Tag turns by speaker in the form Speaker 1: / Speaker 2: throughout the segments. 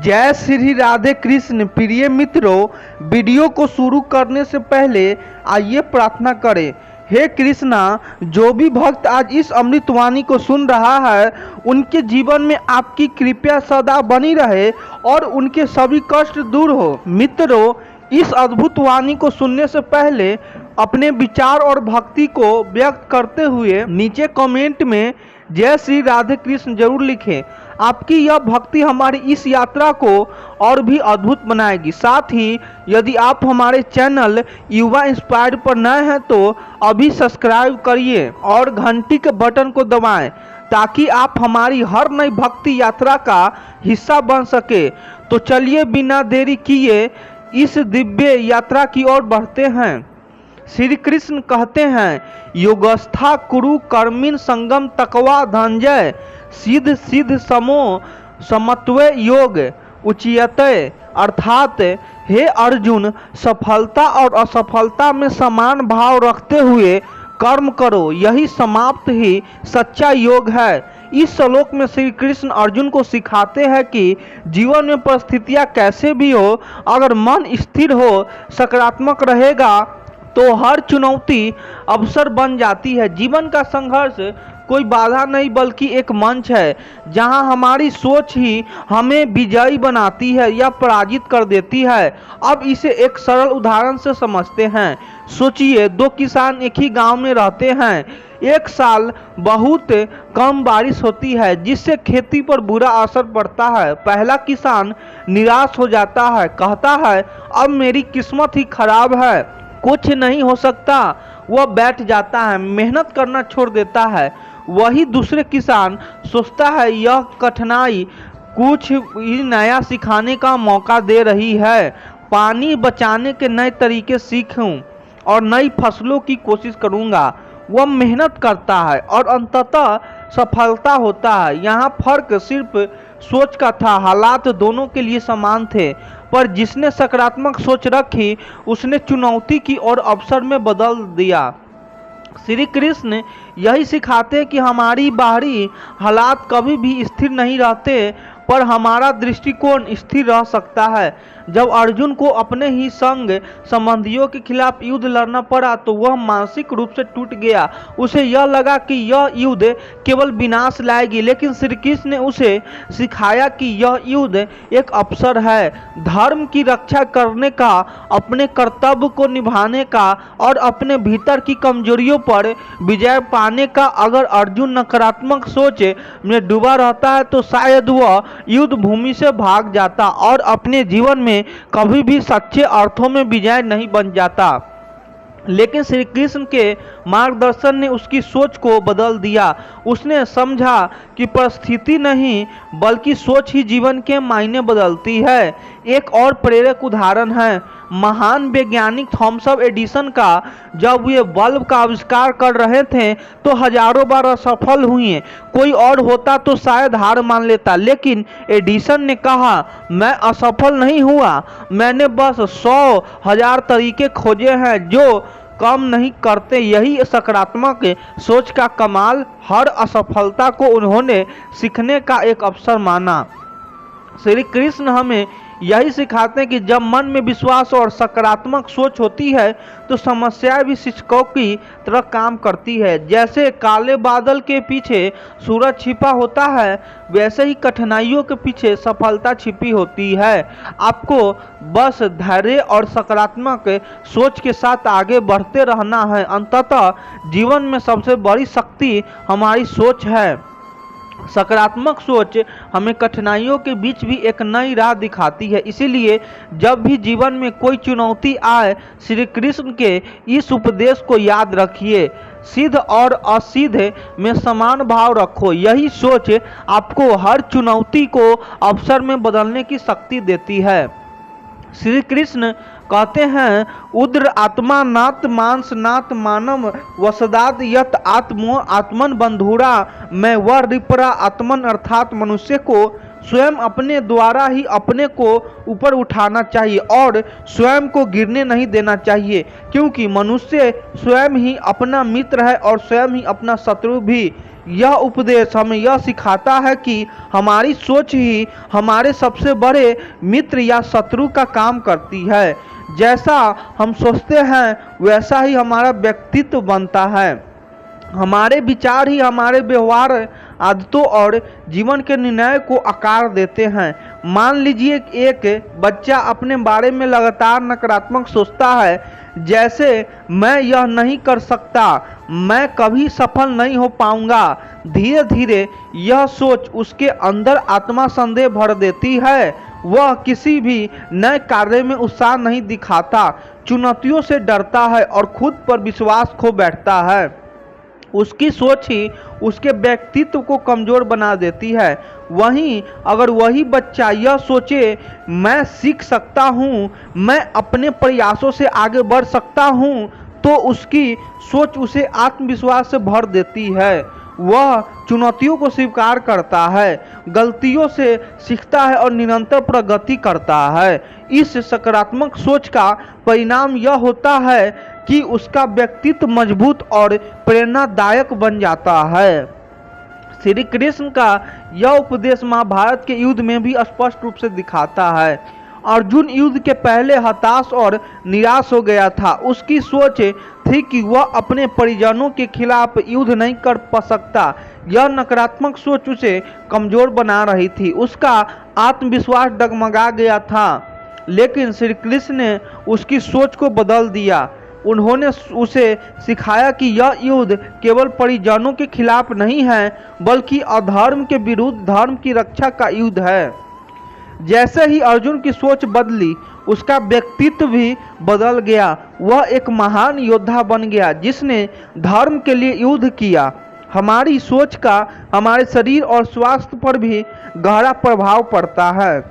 Speaker 1: जय श्री राधे कृष्ण। प्रिय मित्रों, वीडियो को शुरू करने से पहले आइए प्रार्थना करें। हे कृष्णा, जो भी भक्त आज इस अमृतवाणी को सुन रहा है उनके जीवन में आपकी कृपा सदा बनी रहे और उनके सभी कष्ट दूर हो। मित्रों, इस अद्भुत वाणी को सुनने से पहले अपने विचार और भक्ति को व्यक्त करते हुए नीचे कमेंट में जय श्री राधे कृष्ण जरूर लिखें। आपकी यह भक्ति हमारी इस यात्रा को और भी अद्भुत बनाएगी। साथ ही यदि आप हमारे चैनल युवा इंस्पायर्ड पर नए हैं तो अभी सब्सक्राइब करिए और घंटी के बटन को दबाएं ताकि आप हमारी हर नई भक्ति यात्रा का हिस्सा बन सके। तो चलिए बिना देरी किए इस दिव्य यात्रा की ओर बढ़ते हैं। श्री कृष्ण कहते हैं, योगस्था कुरु कर्मिन संगम तकवा धनंजय सिद्ध सिद्ध समो समत्वे योग उच्यते। अर्थात हे अर्जुन, सफलता और असफलता में समान भाव रखते हुए कर्म करो, यही समाप्त ही सच्चा योग है। इस श्लोक में श्री कृष्ण अर्जुन को सिखाते हैं कि जीवन में परिस्थितियां कैसे भी हो, अगर मन स्थिर हो, सकारात्मक रहेगा तो हर चुनौती अवसर बन जाती है। जीवन का संघर्ष कोई बाधा नहीं बल्कि एक मंच है जहां हमारी सोच ही हमें विजयी बनाती है या पराजित कर देती है। अब इसे एक सरल उदाहरण से समझते हैं। सोचिए, दो किसान एक ही गांव में रहते हैं। एक साल बहुत कम बारिश होती है जिससे खेती पर बुरा असर पड़ता है। पहला किसान निराश हो जाता है, कहता है अब मेरी किस्मत ही खराब है, कुछ नहीं हो सकता। वह बैठ जाता है, मेहनत करना छोड़ देता है। वही दूसरे किसान सोचता है यह कठिनाई कुछ ही नया सिखाने का मौका दे रही है, पानी बचाने के नए तरीके सीखूं और नई फसलों की कोशिश करूंगा। वह मेहनत करता है और अंततः सफलता होता है। यहाँ फर्क सिर्फ सोच का था। हालात दोनों के लिए समान थे, पर जिसने सकारात्मक सोच रखी उसने चुनौती की और अवसर में बदल दिया। श्री कृष्ण यही सिखाते हैं कि हमारी बाहरी हालात कभी भी स्थिर नहीं रहते, पर हमारा दृष्टिकोण स्थिर रह सकता है। जब अर्जुन को अपने ही संग संबंधियों के खिलाफ युद्ध लड़ना पड़ा तो वह मानसिक रूप से टूट गया। उसे यह लगा कि यह युद्ध केवल विनाश लाएगी, लेकिन श्री कृष्ण ने उसे सिखाया कि यह युद्ध एक अवसर है, धर्म की रक्षा करने का, अपने कर्तव्य को निभाने का और अपने भीतर की कमजोरियों पर विजय पाने का। अगर अर्जुन नकारात्मक सोच में डूबा रहता है तो शायद वह युद्ध भूमि से भाग जाता और अपने जीवन में कभी भी सच्चे अर्थों में विजय नहीं बन जाता। लेकिन श्री कृष्ण के मार्गदर्शन ने उसकी सोच को बदल दिया। उसने समझा कि परिस्थिति नहीं बल्कि सोच ही जीवन के मायने बदलती है। एक और प्रेरक उदाहरण है महान वैज्ञानिक थॉमस एडिसन का। जब वे बल्ब का आविष्कार कर रहे थे तो हजारों बार असफल हुए। कोई और होता तो शायद हार मान लेता, लेकिन एडिसन ने कहा मैं असफल नहीं हुआ, मैंने बस 100,000 तरीके खोजे हैं जो कम नहीं करते। यही सकारात्मक सोच का कमाल। हर असफलता को उन्होंने सीखने का एक अवसर माना। श्री कृष्ण हमें यही सिखाते हैं कि जब मन में विश्वास और सकारात्मक सोच होती है तो समस्याएं भी शिक्षकों की तरह काम करती है। जैसे काले बादल के पीछे सूरज छिपा होता है, वैसे ही कठिनाइयों के पीछे सफलता छिपी होती है। आपको बस धैर्य और सकारात्मक सोच के साथ आगे बढ़ते रहना है। अंततः जीवन में सबसे बड़ी शक्ति हमारी सोच है। सकारात्मक सोच हमें कठिनाइयों के बीच भी एक नई राह दिखाती है। इसीलिए जब भी जीवन में कोई चुनौती आए, श्री कृष्ण के इस उपदेश को याद रखिए, सिद्ध और असिद्ध में समान भाव रखो। यही सोच आपको हर चुनौती को अवसर में बदलने की शक्ति देती है। श्री कृष्ण कहते हैं, उद्र आत्मा नात मांस नात मानव वसदात यत आत्मो आत्मन बंधुरा। मैं वह रिपरा आत्मन अर्थात मनुष्य को स्वयं अपने द्वारा ही अपने को ऊपर उठाना चाहिए और स्वयं को गिरने नहीं देना चाहिए, क्योंकि मनुष्य स्वयं ही अपना मित्र है और स्वयं ही अपना शत्रु भी। यह उपदेश हमें यह सिखाता है कि हमारी सोच ही हमारे सबसे बड़े मित्र या शत्रु का काम करती है। जैसा हम सोचते हैं वैसा ही हमारा व्यक्तित्व बनता है। हमारे विचार ही हमारे व्यवहार, आदतों और जीवन के निर्णय को आकार देते हैं। मान लीजिए एक बच्चा अपने बारे में लगातार नकारात्मक सोचता है, जैसे मैं यह नहीं कर सकता, मैं कभी सफल नहीं हो पाऊंगा। धीरे धीरे यह सोच उसके अंदर आत्मसंदेह भर देती है। वह किसी भी नए कार्य में उत्साह नहीं दिखाता, चुनौतियों से डरता है और खुद पर विश्वास खो बैठता है। उसकी सोच ही उसके व्यक्तित्व को कमजोर बना देती है। वहीं अगर वही बच्चा यह सोचे मैं सीख सकता हूँ, मैं अपने प्रयासों से आगे बढ़ सकता हूँ, तो उसकी सोच उसे आत्मविश्वास से भर देती है। वह चुनौतियों को स्वीकार करता है, गलतियों से सीखता है और निरंतर प्रगति करता है। इस सकारात्मक सोच का परिणाम यह होता है कि उसका व्यक्तित्व मजबूत और प्रेरणादायक बन जाता है। श्री कृष्ण का यह उपदेश महाभारत के युद्ध में भी स्पष्ट रूप से दिखाता है। अर्जुन युद्ध के पहले हताश और निराश हो गया था। उसकी सोच थी कि वह अपने परिजनों के खिलाफ युद्ध नहीं कर सकता। यह नकारात्मक सोच उसे कमजोर बना रही थी। उसका आत्मविश्वास डगमगा गया था। लेकिन श्री कृष्ण ने उसकी सोच को बदल दिया। उन्होंने उसे सिखाया कि यह युद्ध केवल परिजनों के खिलाफ नहीं है, बल्कि अधर्म के विरुद्ध धर्म की रक्षा का युद्ध है। जैसे ही अर्जुन की सोच बदली, उसका व्यक्तित्व भी बदल गया। वह एक महान योद्धा बन गया जिसने धर्म के लिए युद्ध किया। हमारी सोच का हमारे शरीर और स्वास्थ्य पर भी गहरा प्रभाव पड़ता है।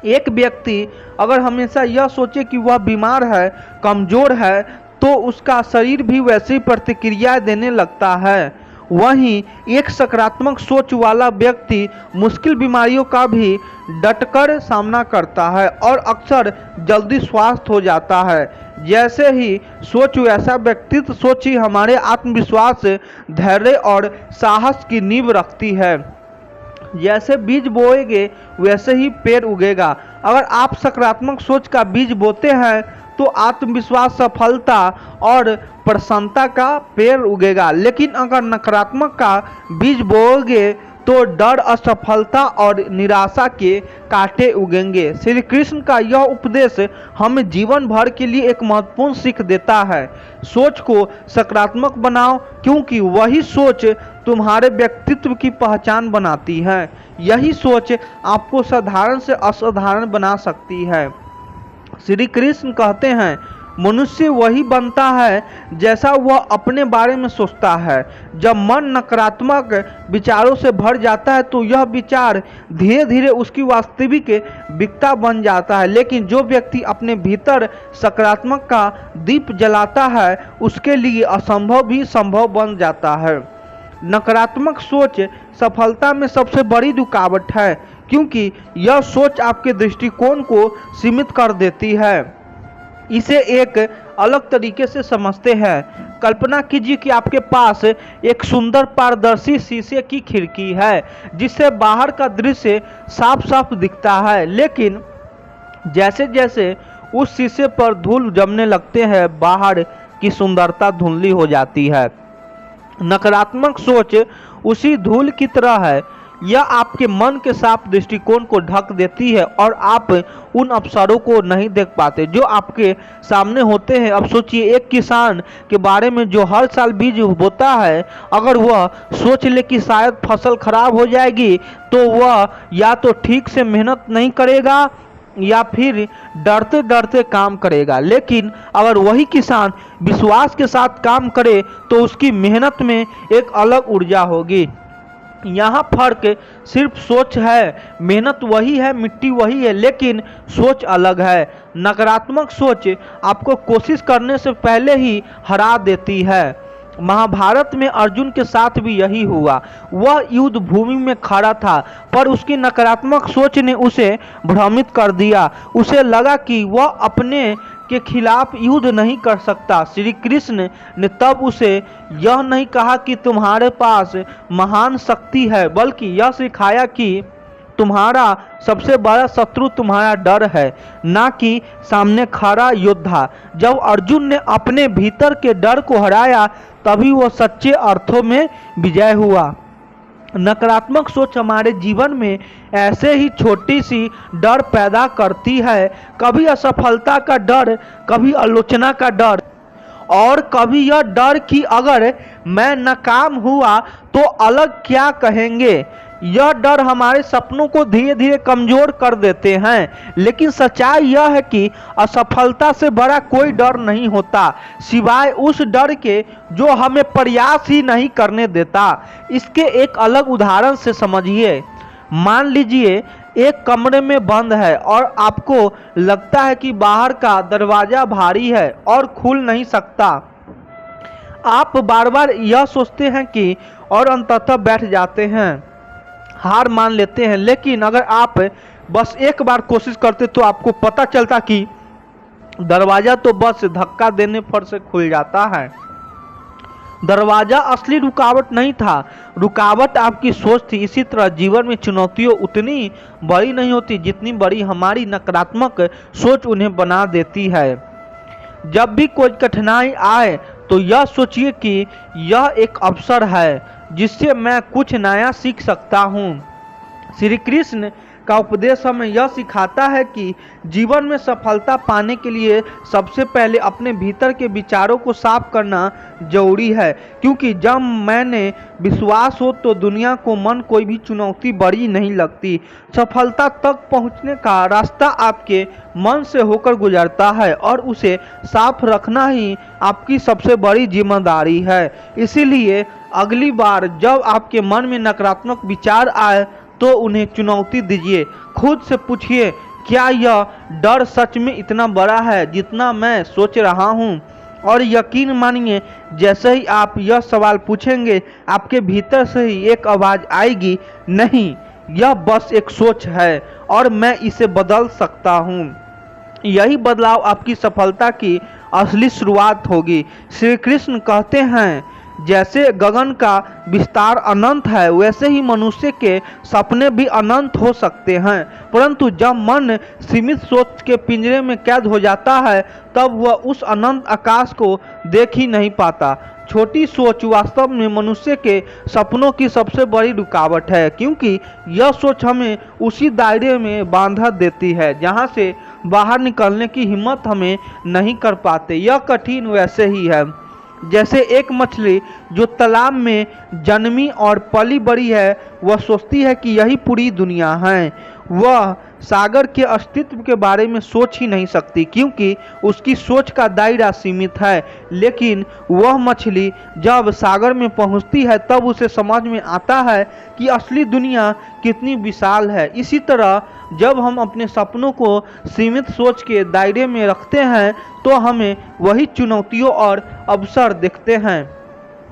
Speaker 1: एक व्यक्ति अगर हमेशा यह सोचे कि वह बीमार है, कमजोर है, तो उसका शरीर भी वैसी प्रतिक्रिया देने लगता है। वहीं एक सकारात्मक सोच वाला व्यक्ति मुश्किल बीमारियों का भी डटकर सामना करता है और अक्सर जल्दी स्वस्थ हो जाता है। जैसे ही सोच वैसा व्यक्तित्व सोच ही हमारे आत्मविश्वास, धैर्य और साहस की नींव रखती है। जैसे बीज बोएंगे वैसे ही पेड़ उगेगा। अगर आप सकारात्मक सोच का बीज बोते हैं तो आत्मविश्वास, सफलता और प्रसन्नता का पेड़ उगेगा। लेकिन अगर नकारात्मक का बीज बोओगे तो डर, असफलता और निराशा के कांटे उगेंगे। श्री कृष्ण का यह उपदेश हमें जीवन भर के लिए एक महत्वपूर्ण सीख देता है। सोच को सकारात्मक बनाओ, क्योंकि वही सोच तुम्हारे व्यक्तित्व की पहचान बनाती है। यही सोच आपको साधारण से असाधारण बना सकती है। श्री कृष्ण कहते हैं, मनुष्य वही बनता है जैसा वह अपने बारे में सोचता है। जब मन नकारात्मक विचारों से भर जाता है तो यह विचार धीरे धीरे उसकी वास्तविक विकता बन जाता है। लेकिन जो व्यक्ति अपने भीतर सकारात्मक का दीप जलाता है, उसके लिए असंभव भी संभव बन जाता है। नकारात्मक सोच सफलता में सबसे बड़ी रुकावट है, क्योंकि यह सोच आपके दृष्टिकोण को सीमित कर देती है। इसे एक अलग तरीके से समझते हैं। कल्पना कीजिए कि आपके पास एक सुंदर पारदर्शी शीशे की खिड़की है, जिससे बाहर का दृश्य साफ साफ दिखता है। लेकिन जैसे जैसे उस शीशे पर धूल जमने लगते हैं, बाहर की सुंदरता धुंधली हो जाती है। नकारात्मक सोच उसी धूल की तरह है। यह आपके मन के साफ दृष्टिकोण को ढक देती है और आप उन अवसरों को नहीं देख पाते जो आपके सामने होते हैं। अब सोचिए, एक किसान के बारे में जो हर साल बीज बोता है, अगर वह सोच ले कि शायद फसल खराब हो जाएगी, तो वह या तो ठीक से मेहनत नहीं करेगा या फिर डरते डरते काम करेगा। लेकिन अगर वही किसान विश्वास के साथ काम करे तो उसकी मेहनत में एक अलग ऊर्जा होगी। यहाँ फर्क सिर्फ सोच है। मेहनत वही है, मिट्टी वही है, लेकिन सोच अलग है। नकारात्मक सोच आपको कोशिश करने से पहले ही हरा देती है। महाभारत में अर्जुन के साथ भी यही हुआ। वह युद्ध भूमि में खड़ा था, पर उसकी नकारात्मक सोच ने उसे भ्रमित कर दिया। उसे लगा कि वह अपने के खिलाफ युद्ध नहीं कर सकता। श्री कृष्ण ने तब उसे यह नहीं कहा कि तुम्हारे पास महान शक्ति है, बल्कि यह सिखाया कि तुम्हारा सबसे बड़ा शत्रु तुम्हारा डर है, ना कि सामने खड़ा योद्धा। जब अर्जुन ने अपने भीतर के डर को हराया तभी वो सच्चे अर्थों में विजय हुआ। नकारात्मक सोच हमारे जीवन में ऐसे ही छोटी सी डर पैदा करती है, कभी असफलता का डर, कभी आलोचना का डर, और कभी यह डर कि अगर मैं नाकाम हुआ तो अलग क्या कहेंगे। यह डर हमारे सपनों को धीरे धीरे कमजोर कर देते हैं। लेकिन सच्चाई यह है कि असफलता से बड़ा कोई डर नहीं होता सिवाय उस डर के जो हमें प्रयास ही नहीं करने देता। इसके एक अलग उदाहरण से समझिए। मान लीजिए एक कमरे में बंद है और आपको लगता है कि बाहर का दरवाजा भारी है और खुल नहीं सकता। आप बार बार यह सोचते हैं कि और अंततः बैठ जाते हैं, हार मान लेते हैं। लेकिन अगर आप बस एक बार कोशिश करते तो आपको पता चलता कि दरवाजा तो बस धक्का देने पर से खुल जाता है। दरवाजा असली रुकावट नहीं था, रुकावट आपकी सोच थी। इसी तरह जीवन में चुनौतियां उतनी बड़ी नहीं होती जितनी बड़ी हमारी नकारात्मक सोच उन्हें बना देती है। जब भी कोई कठिनाई आए तो यह सोचिए कि यह एक अवसर है जिससे मैं कुछ नया सीख सकता हूँ। श्री कृष्ण का उपदेश हमें यह सिखाता है कि जीवन में सफलता पाने के लिए सबसे पहले अपने भीतर के विचारों को साफ करना जरूरी है, क्योंकि जब मैंने विश्वास हो तो दुनिया को मन कोई भी चुनौती बड़ी नहीं लगती। सफलता तक पहुंचने का रास्ता आपके मन से होकर गुजरता है और उसे साफ रखना ही आपकी सबसे बड़ी जिम्मेदारी है। इसीलिए अगली बार जब आपके मन में नकारात्मक विचार आए तो उन्हें चुनौती दीजिए। खुद से पूछिए, क्या यह डर सच में इतना बड़ा है जितना मैं सोच रहा हूँ? और यकीन मानिए, जैसे ही आप यह सवाल पूछेंगे आपके भीतर से ही एक आवाज़ आएगी, नहीं, यह बस एक सोच है और मैं इसे बदल सकता हूँ। यही बदलाव आपकी सफलता की असली शुरुआत होगी। श्री कृष्ण कहते हैं, जैसे गगन का विस्तार अनंत है वैसे ही मनुष्य के सपने भी अनंत हो सकते हैं, परंतु जब मन सीमित सोच के पिंजरे में कैद हो जाता है तब वह उस अनंत आकाश को देख ही नहीं पाता। छोटी सोच वास्तव में मनुष्य के सपनों की सबसे बड़ी रुकावट है, क्योंकि यह सोच हमें उसी दायरे में बांधा देती है जहां से बाहर निकलने की हिम्मत हमें नहीं कर पाते। यह कठिन वैसे ही है जैसे एक मछली जो तालाब में जन्मी और पली बड़ी है, वह सोचती है कि यही पूरी दुनिया है। वह सागर के अस्तित्व के बारे में सोच ही नहीं सकती क्योंकि उसकी सोच का दायरा सीमित है। लेकिन वह मछली जब सागर में पहुंचती है तब उसे समझ में आता है कि असली दुनिया कितनी विशाल है। इसी तरह जब हम अपने सपनों को सीमित सोच के दायरे में रखते हैं तो हमें वही चुनौतियों और अवसर दिखते हैं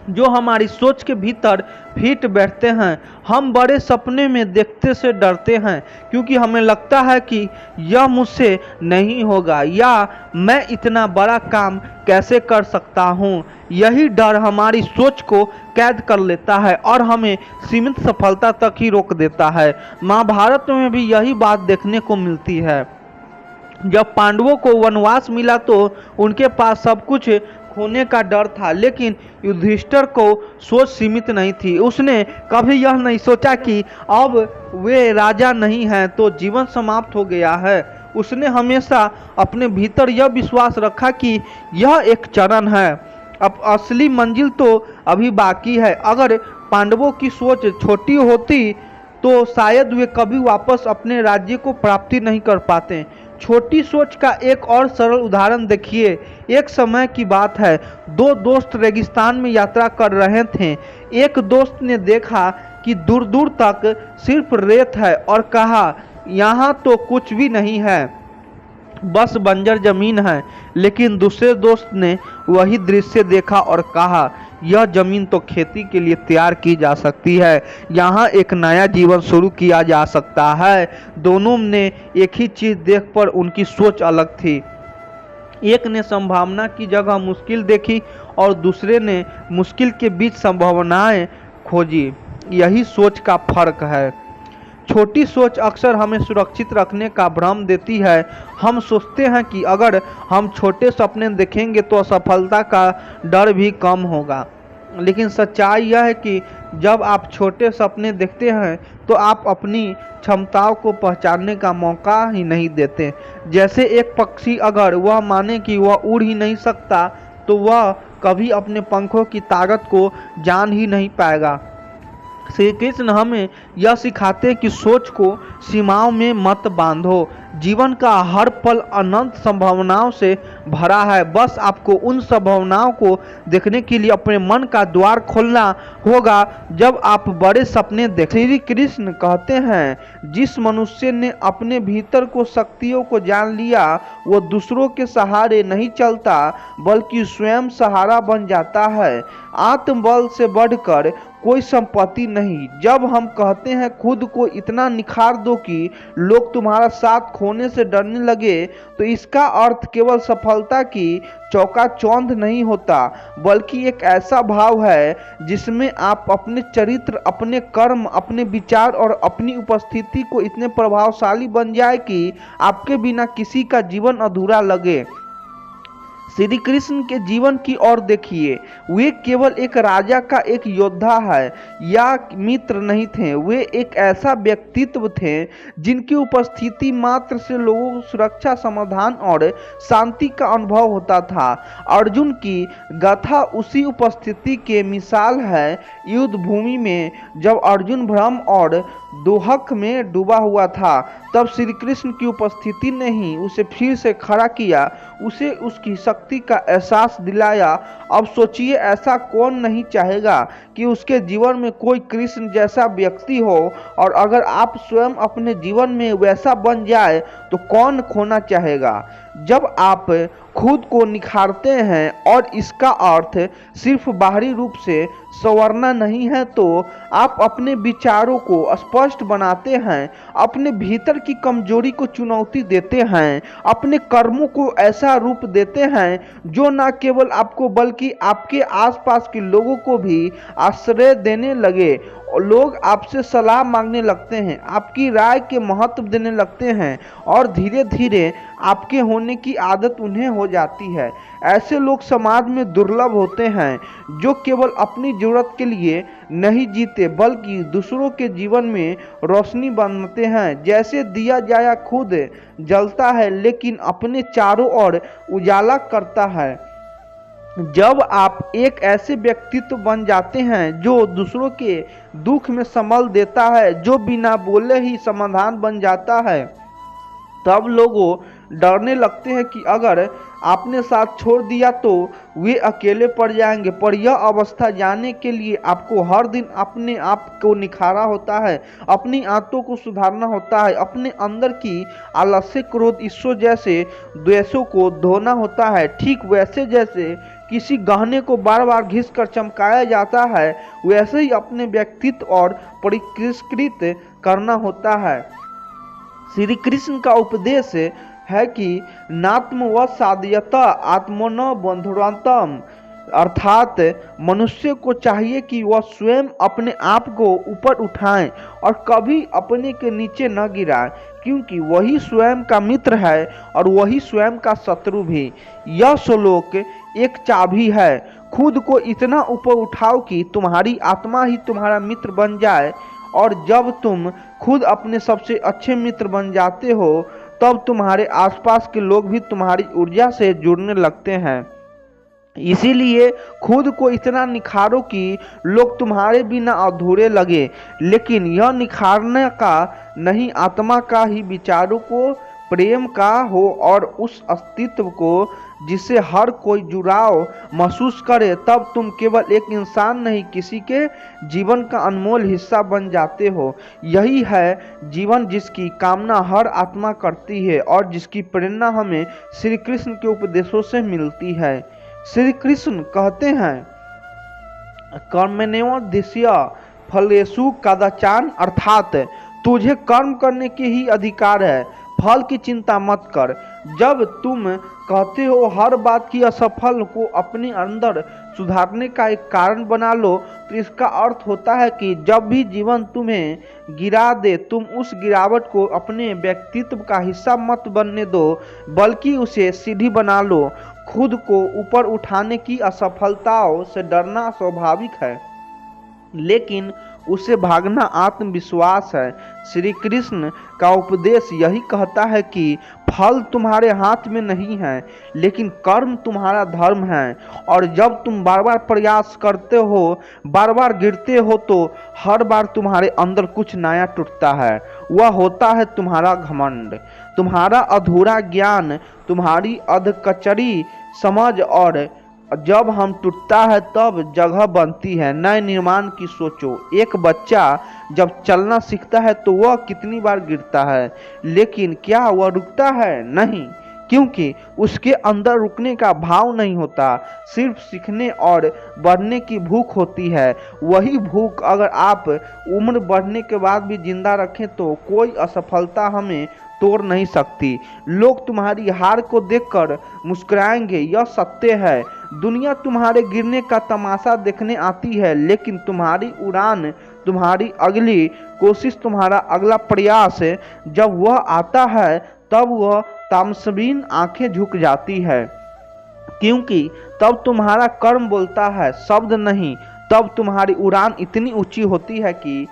Speaker 1: जो हमारी सोच के भीतर फिट बैठते हैं। हम बड़े सपने में देखते से डरते हैं क्योंकि हमें लगता है कि यह मुझसे नहीं होगा या मैं इतना बड़ा काम कैसे कर सकता हूँ। यही डर हमारी सोच को कैद कर लेता है और हमें सीमित सफलता तक ही रोक देता है। महाभारत में भी यही बात देखने को मिलती है। जब पांडवों को वनवास मिला तो उनके पास सब कुछ खोने का डर था, लेकिन युधिष्ठिर को सोच सीमित नहीं थी। उसने कभी यह नहीं सोचा कि अब वे राजा नहीं हैं तो जीवन समाप्त हो गया है। उसने हमेशा अपने भीतर यह विश्वास रखा कि यह एक चरण है, अब असली मंजिल तो अभी बाकी है। अगर पांडवों की सोच छोटी होती तो शायद वे कभी वापस अपने राज्य को प्राप्ति नहीं कर पाते। छोटी सोच का एक और सरल उदाहरण देखिए। एक समय की बात है, दो दोस्त रेगिस्तान में यात्रा कर रहे थे। एक दोस्त ने देखा कि दूर दूर तक सिर्फ रेत है और कहा, यहाँ तो कुछ भी नहीं है, बस बंजर जमीन है। लेकिन दूसरे दोस्त ने वही दृश्य देखा और कहा, यह जमीन तो खेती के लिए तैयार की जा सकती है, यहाँ एक नया जीवन शुरू किया जा सकता है। दोनों ने एक ही चीज देख पर उनकी सोच अलग थी। एक ने संभावना की जगह मुश्किल देखी और दूसरे ने मुश्किल के बीच संभावनाएं खोजी। यही सोच का फर्क है। छोटी सोच अक्सर हमें सुरक्षित रखने का भ्रम देती है। हम सोचते हैं कि अगर हम छोटे सपने देखेंगे तो असफलता का डर भी कम होगा, लेकिन सच्चाई यह है कि जब आप छोटे सपने देखते हैं तो आप अपनी क्षमताओं को पहचानने का मौका ही नहीं देते। जैसे एक पक्षी अगर वह माने कि वह उड़ ही नहीं सकता तो वह कभी अपने पंखों की ताकत को जान ही नहीं पाएगा। श्री कृष्ण हमें यह सिखाते हैं कि सोच को सीमाओं में मत बांधो। जीवन का हर पल अनंत संभावनाओं से भरा है। बस आपको उन संभावनाओं को देखने के लिए अपने मन का द्वार खोलना होगा। जब आप बड़े सपने देखें, श्री कृष्ण कहते हैं, जिस मनुष्य ने अपने भीतर को शक्तियों को जान लिया वो दूसरों के सहारे नहीं चलता बल्कि स्वयं सहारा बन जाता है। आत्मबल से बढ़कर कोई संपत्ति नहीं। जब हम कहते हैं खुद को इतना निखार दो कि लोग तुम्हारा साथ खोने से डरने लगे, तो इसका अर्थ केवल सफलता की चौकाचौंध नहीं होता, बल्कि एक ऐसा भाव है जिसमें आप अपने चरित्र, अपने कर्म, अपने विचार और अपनी उपस्थिति को इतने प्रभावशाली बन जाए कि आपके बिना किसी का जीवन अधूरा लगे। श्री कृष्ण के जीवन की ओर देखिए। वे केवल एक राजा का एक योद्धा है या मित्र नहीं थे। वे एक ऐसा व्यक्तित्व थे जिनकी उपस्थिति मात्र से लोगों को सुरक्षा, समाधान और शांति का अनुभव होता था। अर्जुन की गाथा उसी उपस्थिति के मिसाल है। युद्ध भूमि में जब अर्जुन भ्रम और दोहक में डूबा हुआ था, तब श्री कृष्ण की उपस्थिति ने ही उसे फिर से खड़ा किया, उसे उसकी शक्ति का एहसास दिलाया। अब सोचिए, ऐसा कौन नहीं चाहेगा कि उसके जीवन में कोई कृष्ण जैसा व्यक्ति हो, और अगर आप स्वयं अपने जीवन में वैसा बन जाए तो कौन खोना चाहेगा। जब आप खुद को निखारते हैं, और इसका अर्थ सिर्फ बाहरी रूप से संवरना नहीं है, तो आप अपने विचारों को स्पष्ट बनाते हैं, अपने भीतर की कमजोरी को चुनौती देते हैं, अपने कर्मों को ऐसा रूप देते हैं जो न केवल आपको बल्कि आपके आसपास के लोगों को भी आश्रय देने लगे। लोग आपसे सलाह मांगने लगते हैं, आपकी राय के महत्व देने लगते हैं, और धीरे धीरे आपके होने की आदत उन्हें हो जाती है। ऐसे लोग समाज में दुर्लभ होते हैं जो केवल अपनी जरूरत के लिए नहीं जीते बल्कि दूसरों के जीवन में रोशनी बनाते हैं। जैसे दिया जाया खुद जलता है लेकिन अपने चारों ओर उजाला करता है। जब आप एक ऐसे व्यक्तित्व बन जाते हैं जो दूसरों के दुख में संभल देता है, जो बिना बोले ही समाधान बन जाता है, तब लोगों डरने लगते हैं कि अगर आपने साथ छोड़ दिया तो वे अकेले पड़ जाएंगे। पर यह अवस्था जाने के लिए आपको हर दिन अपने आप को निखारा होता है, अपनी आदतों को सुधारना होता है, अपने अंदर की आलस्य, क्रोध, ईर्ष्या जैसे द्वेषों को धोना होता है। ठीक वैसे जैसे किसी गहने को बार बार घिस कर चमकाया जाता है, वैसे ही अपने व्यक्तित्व और परिष्कृत करना होता है। श्री कृष्ण का उपदेश है कि नात्म व साध्यता आत्मनो बंधुरांतम, अर्थात मनुष्य को चाहिए कि वह स्वयं अपने आप को ऊपर उठाएं और कभी अपने के नीचे न गिराएं, क्योंकि वही स्वयं का मित्र है और वही स्वयं का शत्रु भी। यह श्लोक एक चाबी है। खुद को इतना ऊपर उठाओ कि तुम्हारी आत्मा ही तुम्हारा मित्र बन जाए, और जब तुम खुद अपने सबसे अच्छे मित्र बन जाते हो तब तुम्हारे आसपास के लोग भी तुम्हारी ऊर्जा से जुड़ने लगते हैं। इसीलिए खुद को इतना निखारो कि लोग तुम्हारे बिना अधूरे लगे। लेकिन यह निखारने का नहीं, आत्मा का ही विचारों को प्रेम का हो और उस अस्तित्व को जिससे हर कोई जुड़ाव महसूस करे। तब तुम केवल एक इंसान नहीं, किसी के जीवन का अनमोल हिस्सा बन जाते हो। यही है जीवन जिसकी कामना हर आत्मा करती है और जिसकी प्रेरणा हमें श्री कृष्ण के उपदेशों से मिलती है। श्री कृष्ण कहते हैं, कर्मण्येवाधिकारस्ते फलेषु कदाचन, अर्थात तुझे कर्म करने के ही अधिकार है, फल की चिंता मत कर। जब तुम कहते हो हर बात की असफल को अपने अंदर सुधारने का एक कारण बना लो, तो इसका अर्थ होता है कि जब भी जीवन तुम्हें गिरा दे, तुम उस गिरावट को अपने व्यक्तित्व का हिस्सा मत बनने दो, बल्कि उसे सीढ़ी बना लो। खुद को ऊपर उठाने की असफलताओं से डरना स्वाभाविक है, लेकिन उससे भागना आत्मविश्वास है। श्री कृष्ण का उपदेश यही कहता है कि फल तुम्हारे हाथ में नहीं है, लेकिन कर्म तुम्हारा धर्म है। और जब तुम बार बार प्रयास करते हो, बार बार गिरते हो, तो हर बार तुम्हारे अंदर कुछ नया टूटता है। वह होता है तुम्हारा घमंड, तुम्हारा अधूरा ज्ञान, तुम्हारी अधकचरी समझ। और जब हम टूटता है तब जगह बनती है नए निर्माण की। सोचो, एक बच्चा जब चलना सीखता है तो वह कितनी बार गिरता है, लेकिन क्या वह रुकता है? नहीं, क्योंकि उसके अंदर रुकने का भाव नहीं होता, सिर्फ सीखने और बढ़ने की भूख होती है। वही भूख अगर आप उम्र बढ़ने के बाद भी जिंदा रखें तो कोई असफलता हमें तोड़ नहीं सकती। लोग तुम्हारी हार को देखकर मुस्कुराएंगे, यह सत्य है। दुनिया तुम्हारे गिरने का तमाशा देखने आती है, लेकिन तुम्हारी उड़ान, तुम्हारी अगली कोशिश, तुम्हारा अगला प्रयास जब वह आता है, तब वह तामसबीन आंखें झुक जाती है, क्योंकि तब तुम्हारा कर्म बोलता है, शब्द नहीं। तब तुम्हारी उड़ान इतनी ऊंची होती है कि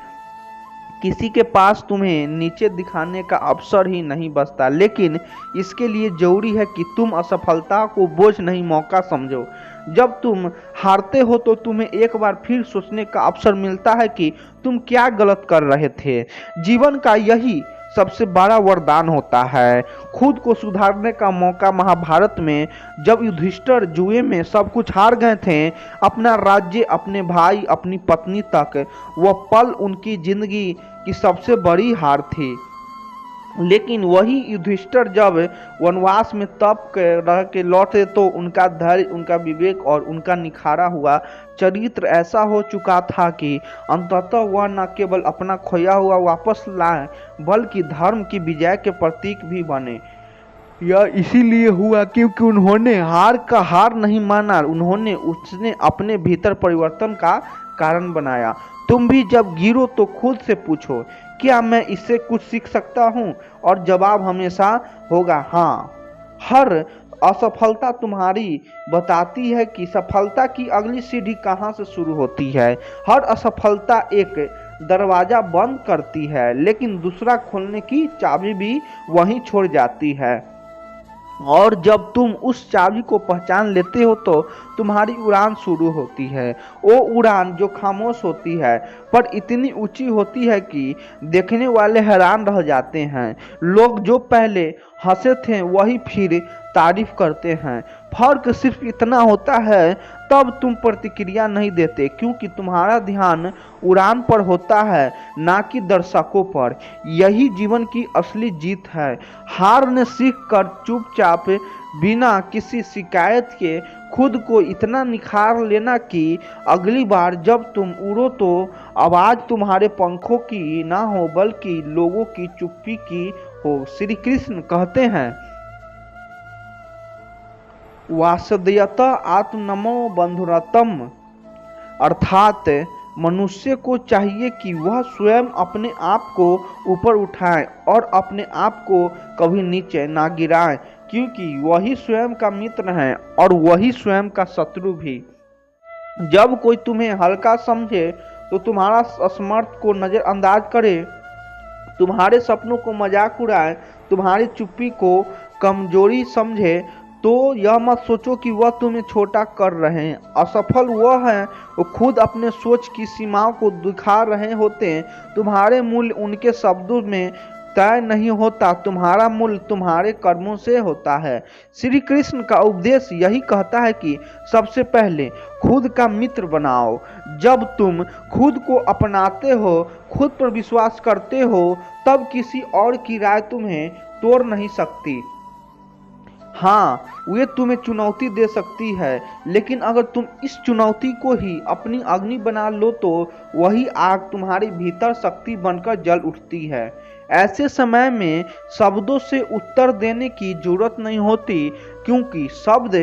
Speaker 1: किसी के पास तुम्हें नीचे दिखाने का अवसर ही नहीं बचता। लेकिन इसके लिए जरूरी है कि तुम असफलता को बोझ नहीं, मौका समझो। जब तुम हारते हो तो तुम्हें एक बार फिर सोचने का अवसर मिलता है कि तुम क्या गलत कर रहे थे। जीवन का यही सबसे बड़ा वरदान होता है, खुद को सुधारने का मौका। महाभारत में जब युधिष्ठिर जुए में सब कुछ हार गए थे, अपना राज्य, अपने भाई, अपनी पत्नी तक, वह पल उनकी जिंदगी की सबसे बड़ी हार थी। लेकिन वही युधिष्ठिर जब वनवास में तप रह के लौटे तो उनका धैर्य, उनका विवेक और उनका निखारा हुआ चरित्र ऐसा हो चुका था कि अंततः वह न केवल अपना खोया हुआ वापस लाए, बल्कि धर्म की विजय के प्रतीक भी बने। यह इसीलिए हुआ क्योंकि उन्होंने हार का हार नहीं माना, उन्होंने उसने अपने भीतर परिवर्तन का कारण बनाया। तुम भी जब गिरो तो खुद से पूछो, क्या मैं इससे कुछ सीख सकता हूँ? और जवाब हमेशा होगा हाँ। हर असफलता तुम्हारी बताती है कि सफलता की अगली सीढ़ी कहाँ से शुरू होती है। हर असफलता एक दरवाजा बंद करती है, लेकिन दूसरा खोलने की चाबी भी वहीं छोड़ जाती है। और जब तुम उस चाबी को पहचान लेते हो तो तुम्हारी उड़ान शुरू होती है। वो उड़ान जो खामोश होती है पर इतनी ऊंची होती है कि देखने वाले हैरान रह जाते हैं। लोग जो पहले हंसे थे वही फिर तारीफ करते हैं। फर्क सिर्फ इतना होता है, तब तुम प्रतिक्रिया नहीं देते, क्योंकि तुम्हारा ध्यान उड़ान पर होता है, ना कि दर्शकों पर। यही जीवन की असली जीत है। हार ने सीख कर चुपचाप, बिना किसी शिकायत के खुद को इतना निखार लेना कि अगली बार जब तुम उड़ो तो आवाज तुम्हारे पंखों की ना हो, बल्कि लोगों की चुप्पी की हो। श्री कृष्ण कहते हैं, वासुदेवत आत्मनमो बंधुरतम, अर्थात मनुष्य को चाहिए कि वह स्वयं अपने आप को ऊपर उठाए और अपने आप को कभी नीचे ना गिराए, क्योंकि वही स्वयं का मित्र है और वही स्वयं का शत्रु भी। जब कोई तुम्हें हल्का समझे तो तुम्हारा असमर्थ को नजरअंदाज करे, तुम्हारे सपनों को मजाक उड़ाए, तुम्हारी चुप्पी को कमजोरी समझे, तो यह मत सोचो कि वह तुम्हें छोटा कर रहे हैं। असफल वह है वो खुद अपने सोच की सीमाओं को दिखा रहे होते हैं। तुम्हारे मूल्य उनके शब्दों में तय नहीं होता, तुम्हारा मूल्य तुम्हारे कर्मों से होता है। श्री कृष्ण का उपदेश यही कहता है कि सबसे पहले खुद का मित्र बनाओ। जब तुम खुद को अपनाते हो, खुद पर विश्वास करते हो, तब किसी और की राय तुम्हें तोड़ नहीं सकती। हाँ, वे तुम्हें चुनौती दे सकती है, लेकिन अगर तुम इस चुनौती को ही अपनी अग्नि बना लो तो वही आग तुम्हारे भीतर शक्ति बनकर जल उठती है। ऐसे समय में शब्दों से उत्तर देने की जरूरत नहीं होती, क्योंकि शब्द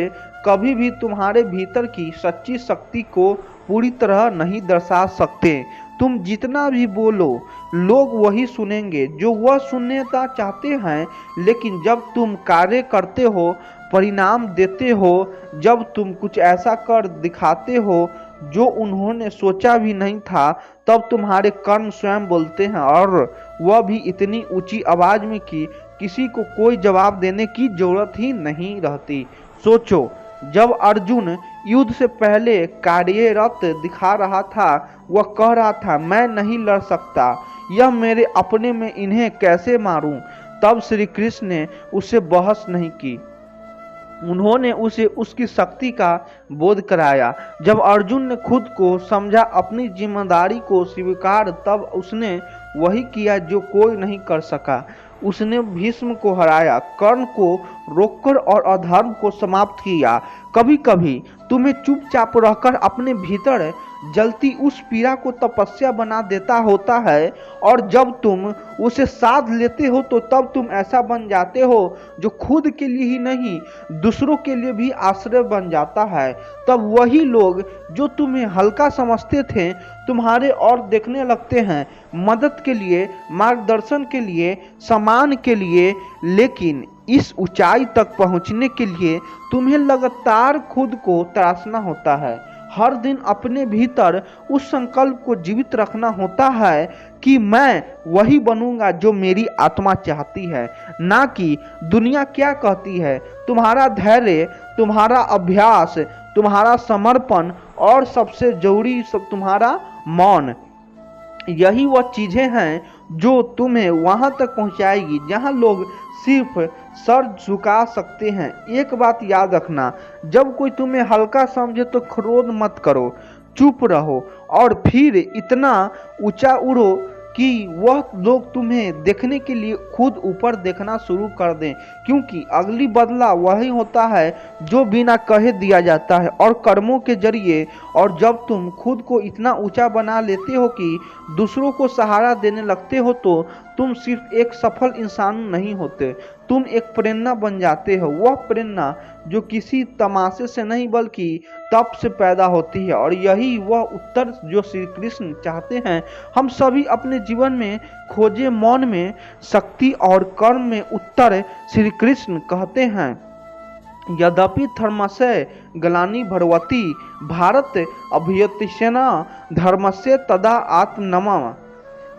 Speaker 1: कभी भी तुम्हारे भीतर की सच्ची शक्ति को पूरी तरह नहीं दर्शा सकते। तुम जितना भी बोलो, लोग वही सुनेंगे जो वह सुनना चाहते हैं, लेकिन जब तुम कार्य करते हो, परिणाम देते हो, जब तुम कुछ ऐसा कर दिखाते हो जो उन्होंने सोचा भी नहीं था, तब तुम्हारे कर्म स्वयं बोलते हैं, और वह भी इतनी ऊंची आवाज में कि किसी को कोई जवाब देने की जरूरत ही नहीं रहती। सोचो, जब अर्जुन युद्ध से पहले कार्यरत दिखा रहा था, वह कह रहा था, मैं नहीं लड़ सकता, यह मेरे अपने में, इन्हें कैसे मारूं? तब श्री कृष्ण ने उससे बहस नहीं की, उन्होंने उसे उसकी शक्ति का बोध कराया। जब अर्जुन ने खुद को समझा, अपनी जिम्मेदारी को स्वीकार, तब उसने वही किया जो कोई नहीं कर सका। उसने भीष्म को हराया, कर्ण को रोककर और अधर्म को समाप्त किया। कभी कभी तुम्हें चुपचाप रहकर अपने भीतर जलती उस पीड़ा को तपस्या बना देता होता है, और जब तुम उसे साध लेते हो तो तब तुम ऐसा बन जाते हो जो खुद के लिए ही नहीं, दूसरों के लिए भी आश्रय बन जाता है। तब वही लोग जो तुम्हें हल्का समझते थे, तुम्हारे और देखने लगते हैं, मदद के लिए, मार्गदर्शन के लिए, सम्मान के लिए। लेकिन इस ऊंचाई तक पहुंचने के लिए तुम्हें लगातार खुद को तराशना होता है। हर दिन अपने भीतर उस संकल्प को जीवित रखना होता है कि मैं वही बनूंगा जो मेरी आत्मा चाहती है, ना कि दुनिया क्या कहती है। तुम्हारा धैर्य, तुम्हारा अभ्यास, तुम्हारा समर्पण और सबसे जरूरी तुम्हारा मौन, यही वह चीजें हैं जो तुम्हें वहां तक पहुंचाएगी जहां लोग सिर्फ सर झुका सकते हैं। एक बात याद रखना, जब कोई तुम्हें हल्का समझे तो क्रोध मत करो, चुप रहो और फिर इतना ऊंचा उड़ो कि वह लोग तुम्हें देखने के लिए खुद ऊपर देखना शुरू कर दें, क्योंकि अगली बदला वही होता है जो बिना कहे दिया जाता है और कर्मों के जरिए। और जब तुम खुद को इतना ऊंचा बना लेते हो कि दूसरों को सहारा देने लगते हो, तो तुम सिर्फ एक सफल इंसान नहीं होते, तुम एक प्रेरणा बन जाते हो। वह प्रेरणा जो किसी तमाशे से नहीं बल्कि तप से पैदा होती है, और यही वह उत्तर जो श्री कृष्ण चाहते हैं हम सभी अपने जीवन में खोजे। मौन में शक्ति और कर्म में उत्तर श्री कृष्ण कहते हैं, यद्यपि धर्मस्य ग्लानि भरवति भारत अभ्युत्थानं धर्मस्य तदा आत्मनमः।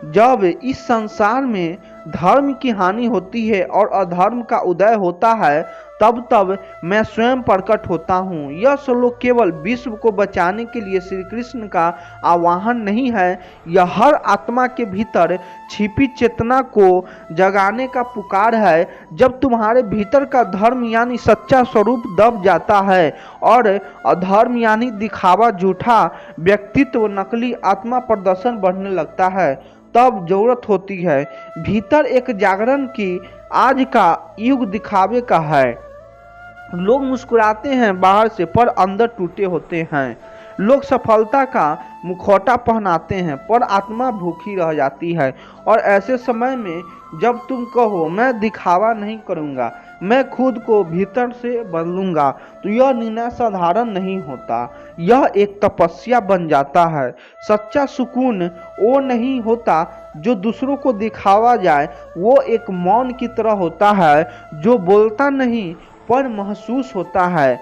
Speaker 1: जब इस संसार में धर्म की हानि होती है और अधर्म का उदय होता है, तब मैं स्वयं प्रकट होता हूँ। यह श्लोक केवल विश्व को बचाने के लिए श्री कृष्ण का आह्वान नहीं है, यह हर आत्मा के भीतर छिपी चेतना को जगाने का पुकार है। जब तुम्हारे भीतर का धर्म यानी सच्चा स्वरूप दब जाता है और अधर्म यानी दिखावा, झूठा व्यक्तित्व, नकली आत्मा प्रदर्शन बढ़ने लगता है, तब जरूरत होती है भीतर एक जागरण की। आज का युग दिखावे का है। लोग मुस्कुराते हैं बाहर से पर अंदर टूटे होते हैं। लोग सफलता का मुखौटा पहनाते हैं पर आत्मा भूखी रह जाती है। और ऐसे समय में जब तुम कहो मैं दिखावा नहीं करूँगा, मैं खुद को भीतर से बदलूंगा, तो यह निर्णय साधारण नहीं होता, यह एक तपस्या बन जाता है। सच्चा सुकून वो नहीं होता जो दूसरों को दिखावा जाए, वो एक मौन की तरह होता है जो बोलता नहीं पर महसूस होता है।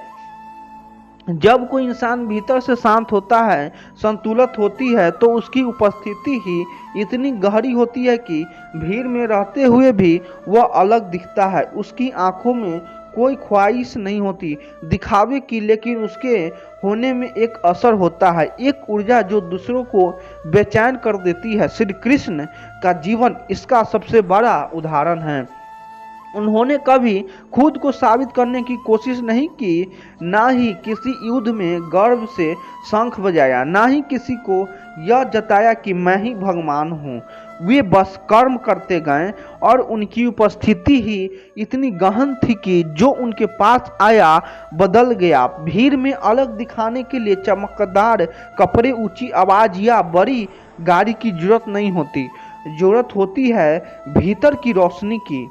Speaker 1: जब कोई इंसान भीतर से शांत होता है, संतुलित होती है, तो उसकी उपस्थिति ही इतनी गहरी होती है कि भीड़ में रहते हुए भी वह अलग दिखता है। उसकी आंखों में कोई ख्वाहिश नहीं होती दिखावे की, लेकिन उसके होने में एक असर होता है, एक ऊर्जा जो दूसरों को बेचैन कर देती है। श्री कृष्ण का जीवन इसका सबसे बड़ा उदाहरण है। उन्होंने कभी खुद को साबित करने की कोशिश नहीं की, ना ही किसी युद्ध में गर्व से शंख बजाया, ना ही किसी को यह जताया कि मैं ही भगवान हूँ। वे बस कर्म करते गए और उनकी उपस्थिति ही इतनी गहन थी कि जो उनके पास आया बदल गया। भीड़ में अलग दिखाने के लिए चमकदार कपड़े, ऊंची आवाज या बड़ी गाड़ी की जरूरत नहीं होती। जरूरत होती है भीतर की रोशनी की,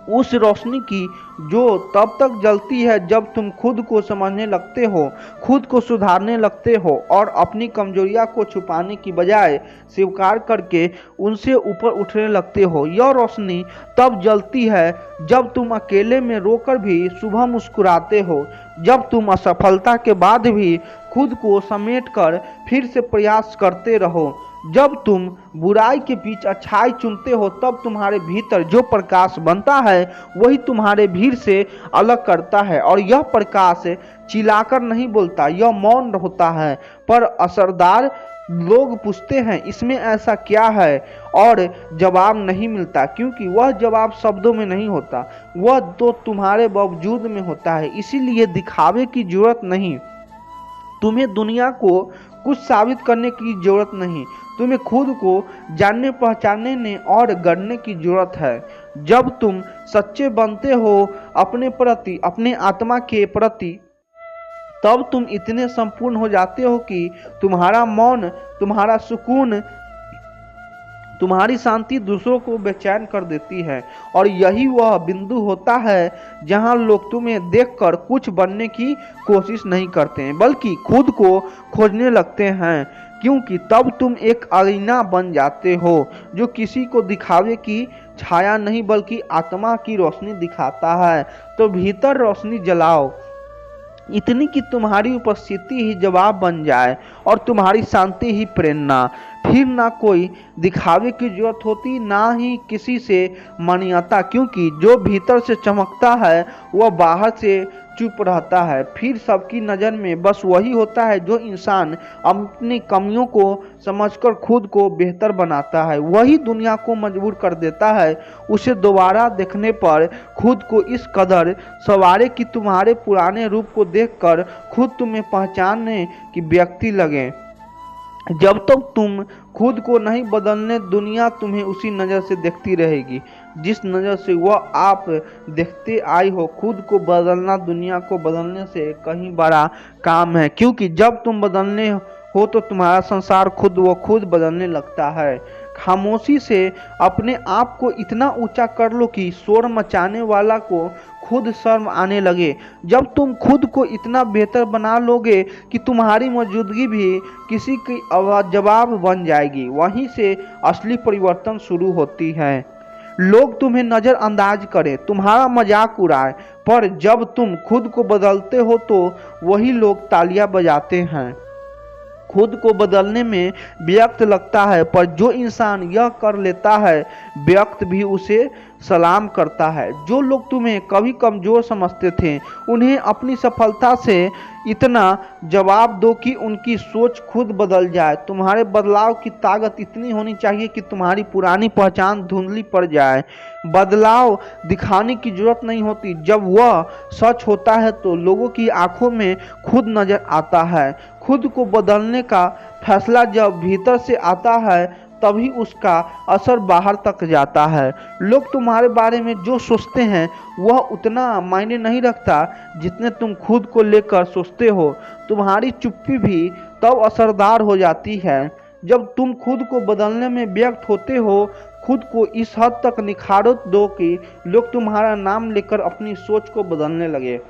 Speaker 1: उस रोशनी की जो तब तक जलती है जब तुम खुद को समझने लगते हो, खुद को सुधारने लगते हो और अपनी कमजोरियां को छुपाने की बजाय स्वीकार करके उनसे ऊपर उठने लगते हो। यह रोशनी तब जलती है जब तुम अकेले में रोकर भी सुबह मुस्कुराते हो, जब तुम असफलता के बाद भी खुद को समेटकर फिर से प्रयास करते रहो, जब तुम बुराई के बीच अच्छाई चुनते हो। तब तुम्हारे भीतर जो प्रकाश बनता है वही तुम्हारे भीड़ से अलग करता है। और यह प्रकाश चिल्लाकर नहीं बोलता, यह मौन होता है पर असरदार। लोग पूछते हैं इसमें ऐसा क्या है, और जवाब नहीं मिलता, क्योंकि वह जवाब शब्दों में नहीं होता, वह तो तुम्हारे बावजूद में होता है। इसीलिए दिखावे की जरूरत नहीं, तुम्हें दुनिया को कुछ साबित करने की जरूरत नहीं, तुम्हें खुद को जानने, पहचानने और गढ़ने की जरूरत है। जब तुम सच्चे बनते हो अपने प्रति, अपने आत्मा के प्रति, तब तुम इतने संपूर्ण हो जाते हो कि तुम्हारा मौन, तुम्हारा सुकून, तुम्हारी शांति दूसरों को बेचैन कर देती है। और यही वह बिंदु होता है जहां लोग तुम्हें देखकर कुछ बनने की कोशिश नहीं करते हैं, बल्कि खुद को खोजने लगते हैं, क्योंकि तब तुम एक आईना बन जाते हो जो किसी को दिखावे की छाया नहीं बल्कि आत्मा की रोशनी दिखाता है। तो भीतर रोशनी जलाओ, इतनी कि तुम्हारी उपस्थिति ही जवाब बन जाए और तुम्हारी शांति ही प्रेरणा। फिर ना कोई दिखावे की जरूरत होती, ना ही किसी से मान्यता, क्योंकि जो भीतर से चमकता है वह बाहर से चुप रहता है। फिर सबकी नज़र में बस वही होता है जो इंसान अपनी कमियों को समझकर खुद को बेहतर बनाता है। वही दुनिया को मजबूर कर देता है उसे दोबारा देखने पर खुद को इस कदर संवारे कि तुम्हारे पुराने रूप को देखकर खुद तुम्हें पहचानने की व्यक्ति लगे। जब तक तुम खुद को नहीं बदलने, दुनिया तुम्हें उसी नज़र से देखती रहेगी जिस नज़र से वह आप देखते आई हो। खुद को बदलना दुनिया को बदलने से कहीं बड़ा काम है, क्योंकि जब तुम बदलने हो तो तुम्हारा संसार खुद व खुद बदलने लगता है। खामोशी से अपने आप को इतना ऊंचा कर लो कि शोर मचाने वाला को खुद शर्म आने लगे। जब तुम खुद को इतना बेहतर बना लोगे कि तुम्हारी मौजूदगी भी किसी की जवाब बन जाएगी, वहीं से असली परिवर्तन शुरू होती है। लोग तुम्हें नज़रअंदाज करें, तुम्हारा मजाक उड़ाए, पर जब तुम खुद को बदलते हो तो वही लोग तालियां बजाते हैं। खुद को बदलने में व्यक्त लगता है, पर जो इंसान यह कर लेता है व्यक्त भी उसे सलाम करता है। जो लोग तुम्हें कभी कमज़ोर समझते थे उन्हें अपनी सफलता से इतना जवाब दो कि उनकी सोच खुद बदल जाए। तुम्हारे बदलाव की ताकत इतनी होनी चाहिए कि तुम्हारी पुरानी पहचान धुंधली पड़ जाए। बदलाव दिखाने की जरूरत नहीं होती, जब वह सच होता है तो लोगों की आंखों में खुद नजर आता है। खुद को बदलने का फैसला जब भीतर से आता है तभी उसका असर बाहर तक जाता है। लोग तुम्हारे बारे में जो सोचते हैं वह उतना मायने नहीं रखता जितने तुम खुद को लेकर सोचते हो। तुम्हारी चुप्पी भी तब असरदार हो जाती है जब तुम खुद को बदलने में व्यक्त होते हो। खुद को इस हद तक निखार दो कि लोग तुम्हारा नाम लेकर अपनी सोच को बदलने लगे।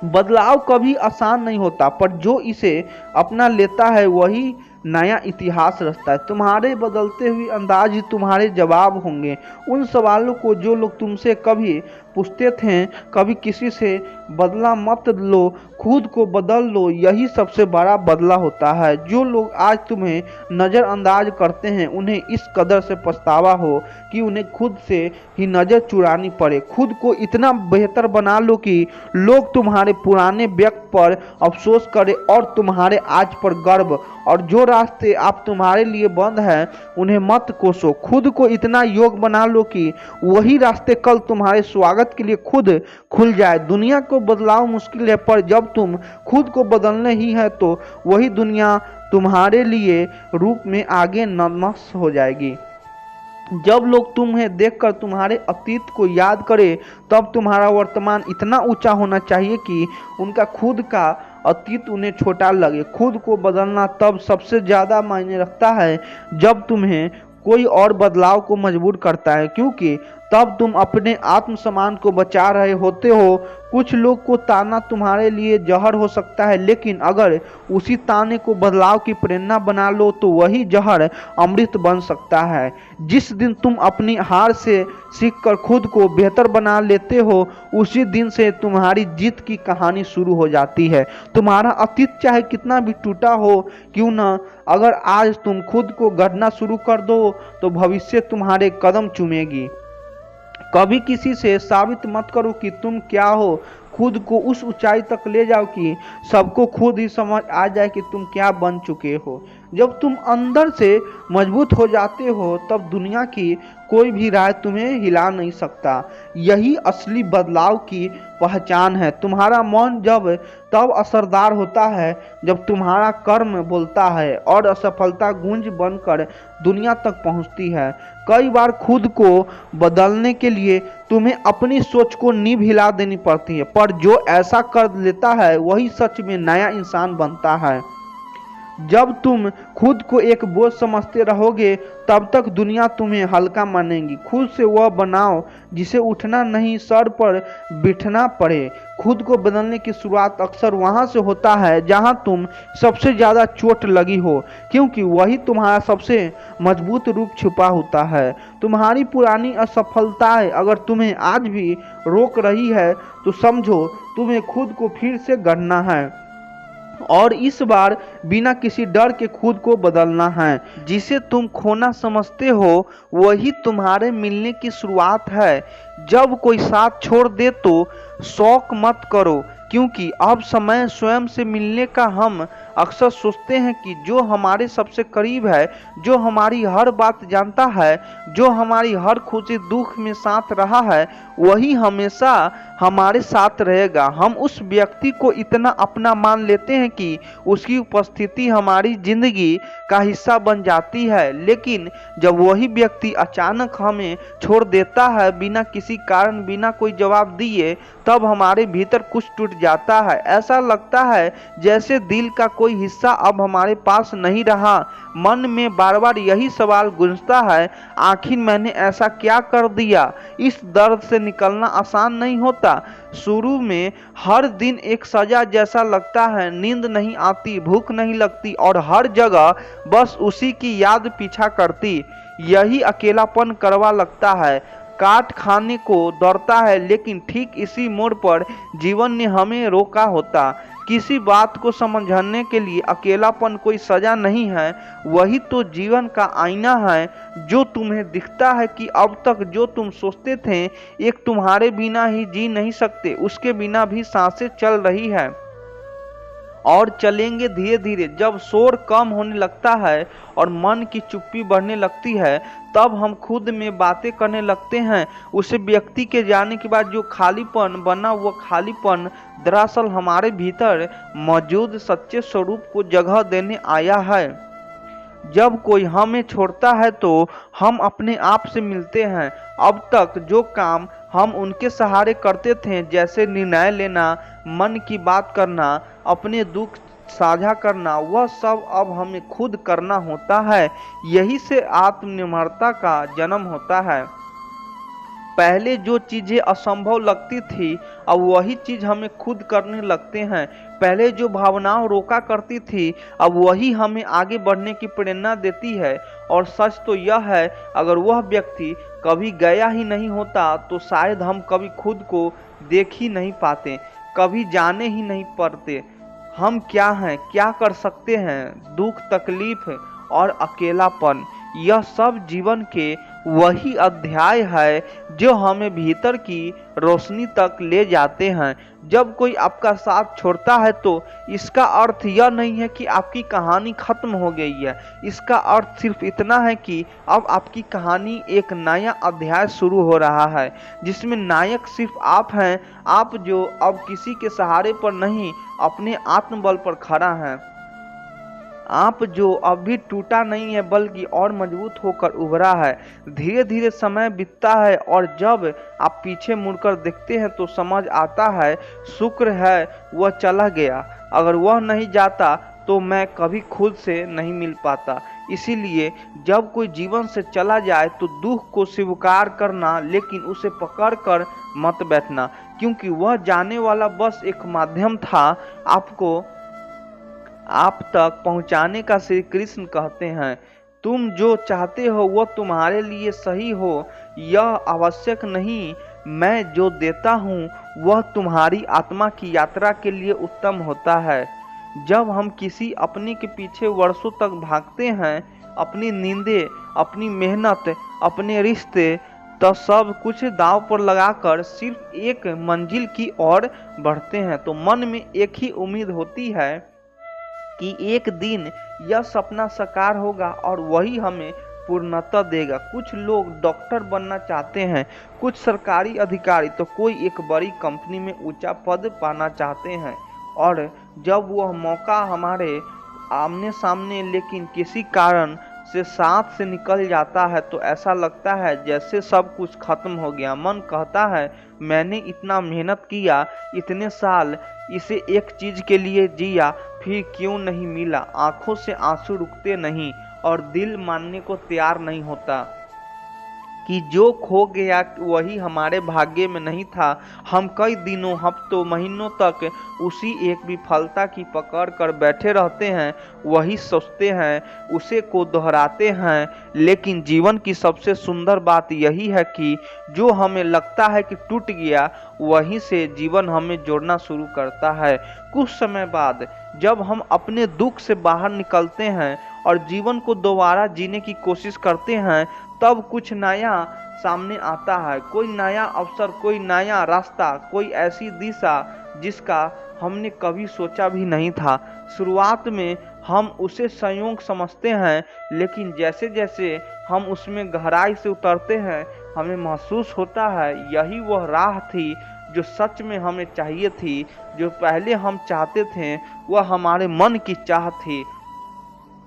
Speaker 1: बदलाव कभी आसान नहीं होता, पर जो इसे अपना लेता है वही नया इतिहास रचता है। तुम्हारे बदलते हुए अंदाज ही तुम्हारे जवाब होंगे उन सवालों को जो लोग तुमसे कभी पूछते थे। कभी किसी से बदला मत लो, खुद को बदल लो, यही सबसे बड़ा बदला होता है। जो लोग आज तुम्हें नज़रअंदाज करते हैं उन्हें इस कदर से पछतावा हो कि उन्हें खुद से ही नज़र चुरानी पड़े। खुद को इतना बेहतर बना लो कि लोग तुम्हारे पुराने व्यक्त पर अफसोस करें और तुम्हारे आज पर गर्व। और जो रास्ते आप तुम्हारे लिए बंद हैं उन्हें मत कोसो। खुद को इतना योग्य बना लो कि वही रास्ते कल तुम्हारे स्वागत के लिए खुद खुल जाए। दुनिया को बदलाव मुश्किल है, पर जब तुम खुद को बदलने ही है तो वही दुनिया तुम्हारे लिए रूप में आगे नतमस्तक हो जाएगी। जब लोग तुम्हें देखकर तुम्हारे अतीत को याद करें तब तुम्हारा वर्तमान इतना ऊंचा होना चाहिए कि उनका खुद का अतीत उन्हें छोटा लगे। खुद को बदलना तब सबसे ज़्यादा मायने रखता है जब तुम्हें कोई और बदलाव को मजबूर करता है, क्योंकि तब तुम अपने आत्मसम्मान को बचा रहे होते हो। कुछ लोग को ताना तुम्हारे लिए जहर हो सकता है, लेकिन अगर उसी ताने को बदलाव की प्रेरणा बना लो तो वही जहर अमृत बन सकता है। जिस दिन तुम अपनी हार से सीखकर खुद को बेहतर बना लेते हो उसी दिन से तुम्हारी जीत की कहानी शुरू हो जाती है। तुम्हारा अतीत चाहे कितना भी टूटा हो क्यों न, अगर आज तुम खुद को गढ़ना शुरू कर दो तो भविष्य तुम्हारे कदम चूमेगी। कभी किसी से साबित मत करो कि तुम क्या हो, खुद को उस ऊंचाई तक ले जाओ कि सबको खुद ही समझ आ जाए कि तुम क्या बन चुके हो। जब तुम अंदर से मजबूत हो जाते हो तब दुनिया की कोई भी राय तुम्हें हिला नहीं सकता। यही असली बदलाव की पहचान है। तुम्हारा मन जब तब असरदार होता है जब तुम्हारा कर्म बोलता है और असफलता गूंज बनकर दुनिया तक पहुंचती है। कई बार खुद को बदलने के लिए तुम्हें अपनी सोच को नींव हिला देनी पड़ती है, पर जो ऐसा कर लेता है वही सच में नया इंसान बनता है। जब तुम खुद को एक बोझ समझते रहोगे तब तक दुनिया तुम्हें हल्का मानेगी। खुद से वह बनाओ जिसे उठना नहीं, सर पर बिठना पड़े। खुद को बदलने की शुरुआत अक्सर वहां से होता है जहां तुम सबसे ज़्यादा चोट लगी हो, क्योंकि वही तुम्हारा सबसे मजबूत रूप छुपा होता है। तुम्हारी पुरानी असफलताएं अगर तुम्हें आज भी रोक रही है तो समझो तुम्हें खुद को फिर से गढ़ना है, और इस बार बिना किसी डर के खुद को बदलना है। जिसे तुम खोना समझते हो वही तुम्हारे मिलने की शुरुआत है। जब कोई साथ छोड़ दे तो शौक मत करो, क्योंकि अब समय स्वयं से मिलने का। हम अक्सर सोचते हैं कि जो हमारे सबसे करीब है, जो हमारी हर बात जानता है, जो हमारी हर खुशी दुख में साथ रहा है, वही हमेशा हमारे साथ रहेगा। हम उस व्यक्ति को इतना अपना मान लेते हैं कि उसकी उपस्थिति हमारी जिंदगी का हिस्सा बन जाती है, लेकिन जब वही व्यक्ति अचानक हमें छोड़ देता है बिना किसी कारण, बिना कोई जवाब दिए, तब हमारे भीतर कुछ टूट जाता है। ऐसा लगता है जैसे दिल का कोई हिस्सा अब हमारे पास नहीं रहा। मन में बार बार यही सवाल गूंजता है, आखिर मैंने ऐसा क्या कर दिया। इस दर्द से निकलना आसान नहीं होता। शुरू में हर दिन एक सजा जैसा लगता है। नींद नहीं आती, भूख नहीं लगती और हर जगह बस उसी की याद पीछा करती। यही अकेलापन कड़वा लगता है, काट खाने को दौड़ता है, लेकिन ठीक इसी मोड़ पर जीवन ने हमें रोका होता। किसी बात को समझने के लिए अकेलापन कोई सजा नहीं है, वही तो जीवन का आईना है जो तुम्हें दिखता है कि अब तक जो तुम सोचते थे एक तुम्हारे बिना ही जी नहीं सकते, उसके बिना भी सांसें चल रही है और चलेंगे धीरे धीरे। जब शोर कम होने लगता है और मन की चुप्पी बढ़ने लगती है तब हम खुद में बातें करने लगते हैं। उसे व्यक्ति के जाने के बाद जो खालीपन बना, वो खालीपन दरअसल हमारे भीतर मौजूद सच्चे स्वरूप को जगह देने आया है। जब कोई हमें छोड़ता है तो हम अपने आप से मिलते हैं। अब तक जो काम हम उनके सहारे करते थे, जैसे निर्णय लेना, मन की बात करना, अपने दुख साझा करना, वह सब अब हमें खुद करना होता है। यही से आत्मनिर्भरता का जन्म होता है। पहले जो चीजें असंभव लगती थी अब वही चीज हमें खुद करने लगते हैं। पहले जो भावनाओं रोका करती थी अब वही हमें आगे बढ़ने की प्रेरणा देती है। और सच तो यह है, अगर वह व्यक्ति कभी गया ही नहीं होता तो शायद हम कभी खुद को देख ही नहीं पाते, कभी जाने ही नहीं पाते हम क्या हैं, क्या कर सकते हैं। दुख, तकलीफ और अकेलापन, यह सब जीवन के वही अध्याय है जो हमें भीतर की रोशनी तक ले जाते हैं। जब कोई आपका साथ छोड़ता है तो इसका अर्थ यह नहीं है कि आपकी कहानी खत्म हो गई है। इसका अर्थ सिर्फ इतना है कि अब आपकी कहानी एक नया अध्याय शुरू हो रहा है, जिसमें नायक सिर्फ आप हैं। आप जो अब किसी के सहारे पर नहीं, अपने आत्मबल पर खड़ा है। आप जो अभी टूटा नहीं है बल्कि और मजबूत होकर उभरा है। धीरे धीरे समय बीतता है और जब आप पीछे मुड़कर देखते हैं तो समझ आता है, शुक्र है वह चला गया। अगर वह नहीं जाता तो मैं कभी खुद से नहीं मिल पाता। इसीलिए जब कोई जीवन से चला जाए तो दुख को स्वीकार करना, लेकिन उसे पकड़कर मत बैठना, क्योंकि वह जाने वाला बस एक माध्यम था आपको आप तक पहुंचाने का। श्री कृष्ण कहते हैं, तुम जो चाहते हो वह तुम्हारे लिए सही हो, यह आवश्यक नहीं। मैं जो देता हूँ वह तुम्हारी आत्मा की यात्रा के लिए उत्तम होता है। जब हम किसी अपने के पीछे वर्षों तक भागते हैं, अपनी नींदें, अपनी मेहनत, अपने रिश्ते, तो सब कुछ दांव पर लगाकर सिर्फ एक मंजिल की ओर बढ़ते हैं, तो मन में एक ही उम्मीद होती है कि एक दिन यह सपना साकार होगा और वही हमें पूर्णता देगा। कुछ लोग डॉक्टर बनना चाहते हैं, कुछ सरकारी अधिकारी, तो कोई एक बड़ी कंपनी में ऊंचा पद पाना चाहते हैं। और जब वह मौका हमारे आमने सामने लेकिन किसी कारण से साथ से निकल जाता है तो ऐसा लगता है जैसे सब कुछ खत्म हो गया। मन कहता है, मैंने इतना मेहनत किया, इतने साल इसे एक चीज के लिए जिया, फिर क्यों नहीं मिला। आंखों से आंसू रुकते नहीं और दिल मानने को तैयार नहीं होता कि जो खो गया वही हमारे भाग्य में नहीं था। हम कई दिनों, हफ्तों, महीनों तक उसी एक विफलता की पकड़ कर बैठे रहते हैं, वही सोचते हैं, उसे को दोहराते हैं। लेकिन जीवन की सबसे सुंदर बात यही है कि जो हमें लगता है कि टूट गया, वहीं से जीवन हमें जोड़ना शुरू करता है। कुछ समय बाद जब हम अपने दुख से बाहर निकलते हैं और जीवन को दोबारा जीने की कोशिश करते हैं, तब कुछ नया सामने आता है। कोई नया अवसर, कोई नया रास्ता, कोई ऐसी दिशा जिसका हमने कभी सोचा भी नहीं था। शुरुआत में हम उसे संयोग समझते हैं, लेकिन जैसे जैसे हम उसमें गहराई से उतरते हैं, हमें महसूस होता है यही वह राह थी जो सच में हमें चाहिए थी। जो पहले हम चाहते थे वह हमारे मन की चाह थी,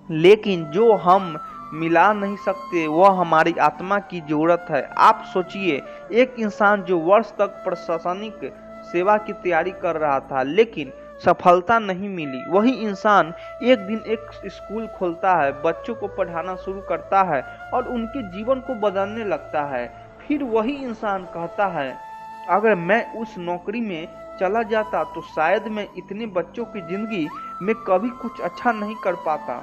Speaker 1: लेकिन जो हम मिला नहीं सकते वह हमारी आत्मा की जरूरत है। आप सोचिए, एक इंसान जो वर्ष तक प्रशासनिक सेवा की तैयारी कर रहा था लेकिन सफलता नहीं मिली, वही इंसान एक दिन एक स्कूल खोलता है, बच्चों को पढ़ाना शुरू करता है और उनके जीवन को बदलने लगता है। फिर वही इंसान कहता है, अगर मैं उस नौकरी में चला जाता तो शायद मैं इतने बच्चों की जिंदगी में कभी कुछ अच्छा नहीं कर पाता।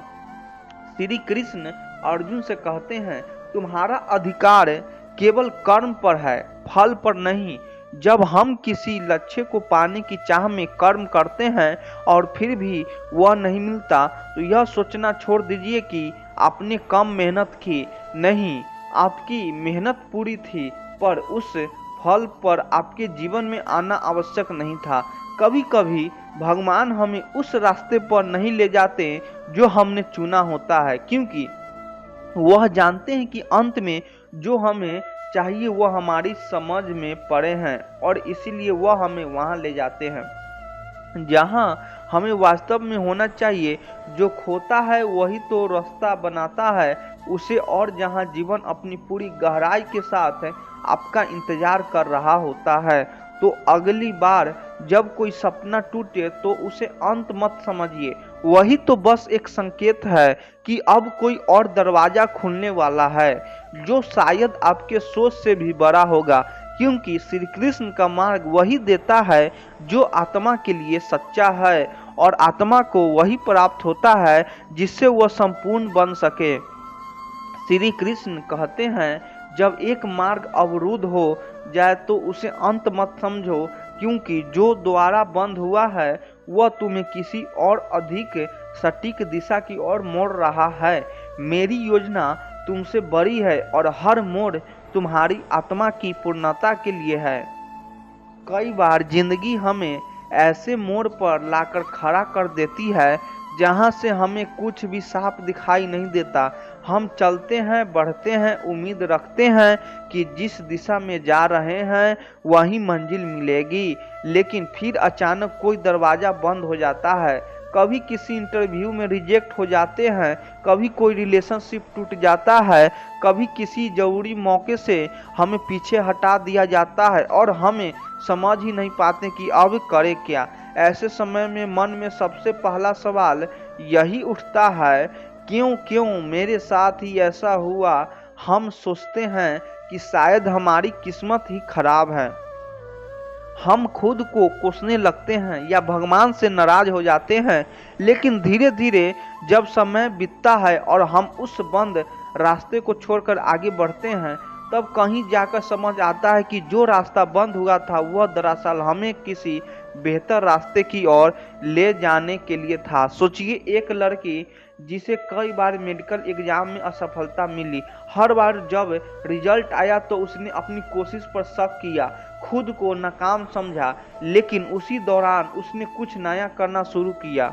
Speaker 1: श्री कृष्ण अर्जुन से कहते हैं, तुम्हारा अधिकार केवल कर्म पर है, फल पर नहीं। जब हम किसी लक्ष्य को पाने की चाह में कर्म करते हैं और फिर भी वह नहीं मिलता, तो यह सोचना छोड़ दीजिए कि आपने कम मेहनत की। नहीं, आपकी मेहनत पूरी थी, पर उस फल पर आपके जीवन में आना आवश्यक नहीं था। कभी कभी भगवान हमें उस रास्ते पर नहीं ले जाते जो हमने चुना होता है, क्योंकि वह जानते हैं कि अंत में जो हमें चाहिए वह हमारी समझ में पड़े हैं, और इसीलिए वह हमें वहां ले जाते हैं जहां हमें वास्तव में होना चाहिए। जो खोता है वही तो रास्ता बनाता है उसे, और जहां जीवन अपनी पूरी गहराई के साथ आपका इंतजार कर रहा होता है। तो अगली बार जब कोई सपना टूटे तो उसे अंत मत समझिए, वही तो बस एक संकेत है कि अब कोई और दरवाजा खुलने वाला है, जो शायद आपके सोच से भी बड़ा होगा। क्योंकि श्री कृष्ण का मार्ग वही देता है जो आत्मा के लिए सच्चा है, और आत्मा को वही प्राप्त होता है जिससे वह संपूर्ण बन सके। श्री कृष्ण कहते हैं, जब एक मार्ग अवरुद्ध हो जाए तो उसे अंत मत समझो, क्योंकि जो द्वारा बंद हुआ है वह तुम्हें किसी और अधिक सटीक दिशा की ओर मोड़ रहा है। मेरी योजना तुमसे बड़ी है और हर मोड़ तुम्हारी आत्मा की पूर्णता के लिए है। कई बार जिंदगी हमें ऐसे मोड़ पर लाकर खड़ा कर देती है जहां से हमें कुछ भी साफ दिखाई नहीं देता। हम चलते हैं, बढ़ते हैं, उम्मीद रखते हैं कि जिस दिशा में जा रहे हैं वही मंजिल मिलेगी, लेकिन फिर अचानक कोई दरवाजा बंद हो जाता है। कभी किसी इंटरव्यू में रिजेक्ट हो जाते हैं, कभी कोई रिलेशनशिप टूट जाता है, कभी किसी जरूरी मौके से हमें पीछे हटा दिया जाता है और हमें समझ ही नहीं पाते कि अब करें क्या। ऐसे समय में मन में सबसे पहला सवाल यही उठता है, क्यों क्यों मेरे साथ ही ऐसा हुआ। हम सोचते हैं कि शायद हमारी किस्मत ही खराब है। हम खुद को कोसने लगते हैं या भगवान से नाराज हो जाते हैं, लेकिन धीरे धीरे जब समय बीतता है और हम उस बंद रास्ते को छोड़कर आगे बढ़ते हैं, तब कहीं जाकर समझ आता है कि जो रास्ता बंद हुआ था वह दरअसल हमें किसी बेहतर रास्ते की ओर ले जाने के लिए था। सोचिए, एक लड़की जिसे कई बार मेडिकल एग्जाम में असफलता मिली, हर बार जब रिजल्ट आया तो उसने अपनी कोशिश पर शक किया, खुद को नाकाम समझा, लेकिन उसी दौरान उसने कुछ नया करना शुरू किया।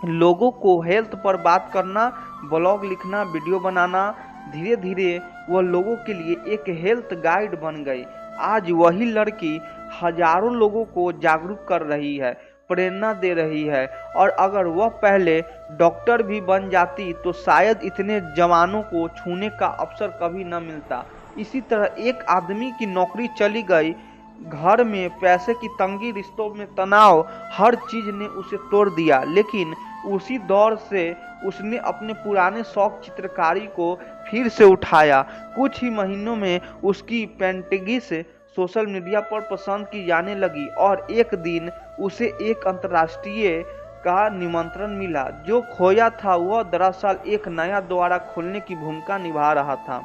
Speaker 1: लोगों को हेल्थ पर बात करना, ब्लॉग लिखना, वीडियो बनाना। धीरे धीरे वह लोगों के लिए एक हेल्थ गाइड बन गई। आज वही लड़की हजारों लोगों को जागरूक कर रही है, प्रेरणा दे रही है, और अगर वह पहले डॉक्टर भी बन जाती तो शायद इतने जवानों को छूने का अवसर कभी न मिलता। इसी तरह एक आदमी की नौकरी चली गई, घर में पैसे की तंगी, रिश्तों में तनाव, हर चीज ने उसे तोड़ दिया, लेकिन उसी दौर से उसने अपने पुराने शौक चित्रकारी को फिर से उठाया। कुछ ही महीनों में उसकी पेंटिंग्स सोशल मीडिया पर पसंद की जाने लगी और एक दिन उसे एक अंतर्राष्ट्रीय का निमंत्रण मिला। जो खोया था वह दरअसल एक नया द्वारा खोलने की भूमिका निभा रहा था।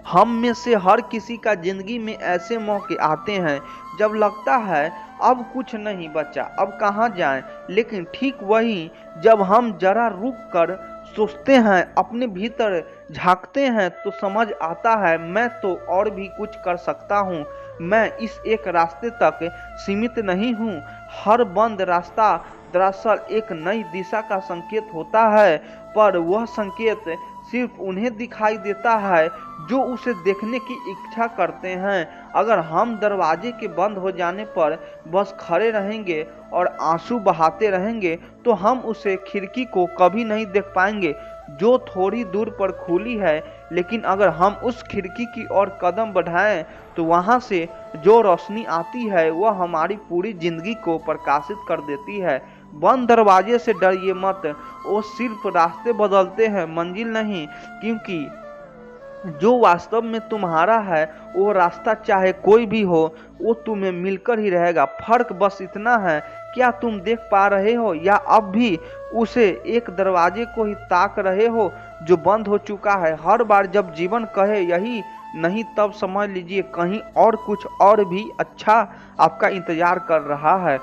Speaker 1: हम में से हर किसी का जिंदगी में ऐसे मौके आते हैं जब लगता है अब कुछ नहीं बचा, अब कहाँ जाएं। लेकिन ठीक वही जब हम जरा रुक कर सोचते हैं, अपने भीतर झांकते हैं, तो समझ आता है मैं तो और भी कुछ कर सकता हूँ। मैं इस एक रास्ते तक सीमित नहीं हूँ। हर बंद रास्ता दरअसल एक नई दिशा का संकेत होता है, पर वह संकेत सिर्फ उन्हें दिखाई देता है जो उसे देखने की इच्छा करते हैं। अगर हम दरवाजे के बंद हो जाने पर बस खड़े रहेंगे और आंसू बहाते रहेंगे तो हम उसे खिड़की को कभी नहीं देख पाएंगे जो थोड़ी दूर पर खुली है। लेकिन अगर हम उस खिड़की की ओर कदम बढ़ाएं तो वहां से जो रोशनी आती है वह हमारी पूरी जिंदगी को प्रकाशित कर देती है। बंद दरवाजे से डरिए मत, वो सिर्फ रास्ते बदलते हैं, मंजिल नहीं, क्योंकि जो वास्तव में तुम्हारा है वो रास्ता चाहे कोई भी हो वो तुम्हें मिलकर ही रहेगा। फर्क बस इतना है, क्या तुम देख पा रहे हो या अब भी उसे एक दरवाजे को ही ताक रहे हो जो बंद हो चुका है। हर बार जब जीवन कहे यही नहीं, तब समझ लीजिए कहीं और कुछ और भी अच्छा आपका इंतजार कर रहा है।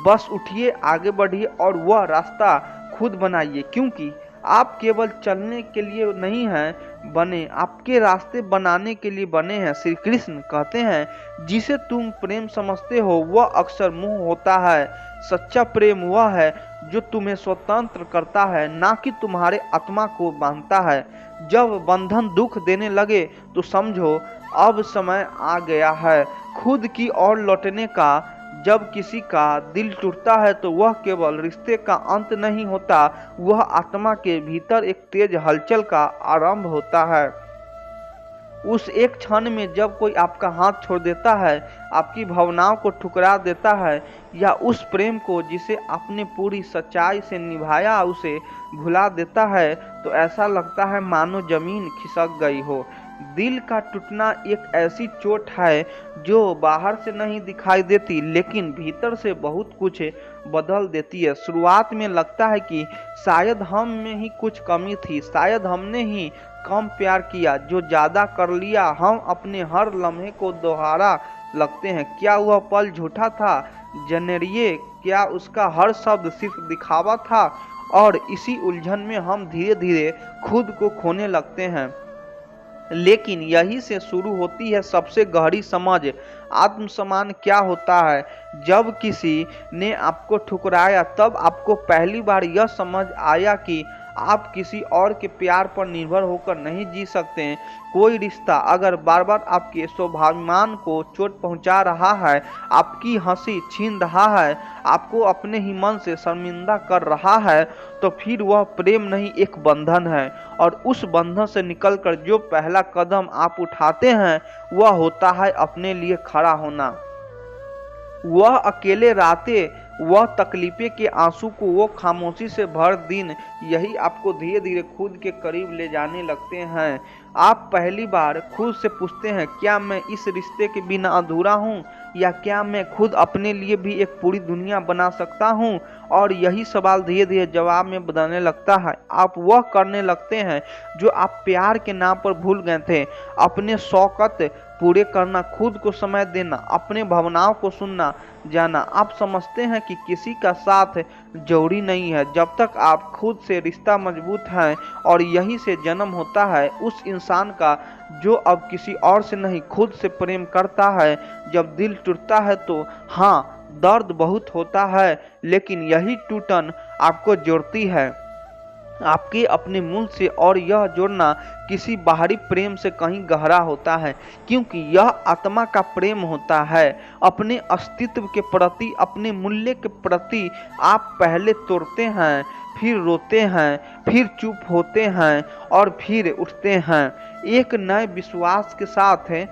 Speaker 1: बस उठिए, आगे बढ़िए और वह रास्ता खुद बनाइए, क्योंकि आप केवल चलने के लिए नहीं हैं बने, आपके रास्ते बनाने के लिए बने हैं। श्री कृष्ण कहते हैं, जिसे तुम प्रेम समझते हो वह अक्सर मोह होता है। सच्चा प्रेम वह है जो तुम्हें स्वतंत्र करता है, ना कि तुम्हारे आत्मा को बांधता है। जब बंधन दुख देने लगे तो समझो अब समय आ गया है खुद की ओर लौटने का। जब किसी का दिल टूटता है तो वह केवल रिश्ते का अंत नहीं होता, वह आत्मा के भीतर एक तेज हलचल का आरंभ होता है। उस एक क्षण में जब कोई आपका हाथ छोड़ देता है, आपकी भावनाओं को ठुकरा देता है, या उस प्रेम को जिसे आपने पूरी सच्चाई से निभाया उसे भुला देता है, तो ऐसा लगता है मानो जमीन खिसक गई हो। दिल का टूटना एक ऐसी चोट है जो बाहर से नहीं दिखाई देती, लेकिन भीतर से बहुत कुछ बदल देती है। शुरुआत में लगता है कि शायद हम में ही कुछ कमी थी, शायद हमने ही कम प्यार किया, जो ज्यादा कर लिया। हम अपने हर लम्हे को दोहरा लगते हैं, क्या वह पल झूठा था? जनरिए, क्या उसका हर शब्द सिर्फ दिखावा था? और इसी उलझन में हम धीरे धीरे खुद को खोने लगते हैं। लेकिन यही से शुरू होती है सबसे गहरी समझ। आत्मसम्मान क्या होता है? जब किसी ने आपको ठुकराया तब आपको पहली बार यह समझ आया कि आप किसी और के प्यार पर निर्भर होकर नहीं जी सकते। कोई रिश्ता अगर बार बार आपके स्वाभिमान को चोट पहुंचा रहा है, आपकी हंसी छीन रहा है, आपको अपने ही मन से शर्मिंदा कर रहा है, तो फिर वह प्रेम नहीं, एक बंधन है। और उस बंधन से निकलकर जो पहला कदम आप उठाते हैं वह होता है अपने लिए खड़ा होना। वह अकेले रातें, वह तकलीफे के आंसू को, वो खामोशी से भर दिन, यही आपको धीरे धीरे खुद के करीब ले जाने लगते हैं। आप पहली बार खुद से पूछते हैं, क्या मैं इस रिश्ते के बिना अधूरा हूँ, या क्या मैं खुद अपने लिए भी एक पूरी दुनिया बना सकता हूँ? और यही सवाल धीरे धीरे जवाब में बदलने लगता है। आप वह करने लगते हैं जो आप प्यार के नाम पर भूल गए थे। अपने शौकत पूरे करना, खुद को समय देना, अपने भावनाओं को सुनना जाना। आप समझते हैं कि किसी का साथ जरूरी नहीं है जब तक आप खुद से रिश्ता मजबूत है। और यही से जन्म होता है उस इंसान का जो अब किसी और से नहीं, खुद से प्रेम करता है। जब दिल टूटता है तो हाँ, दर्द बहुत होता है, लेकिन यही टूटन आपको जोड़ती है आपके अपने मूल से। और यह जोड़ना किसी बाहरी प्रेम से कहीं गहरा होता है, क्योंकि यह आत्मा का प्रेम होता है। अपने अस्तित्व के प्रति, अपने मूल्य के प्रति आप पहले तोड़ते हैं, फिर रोते हैं, फिर चुप होते हैं और फिर उठते हैं एक नए विश्वास के साथ है।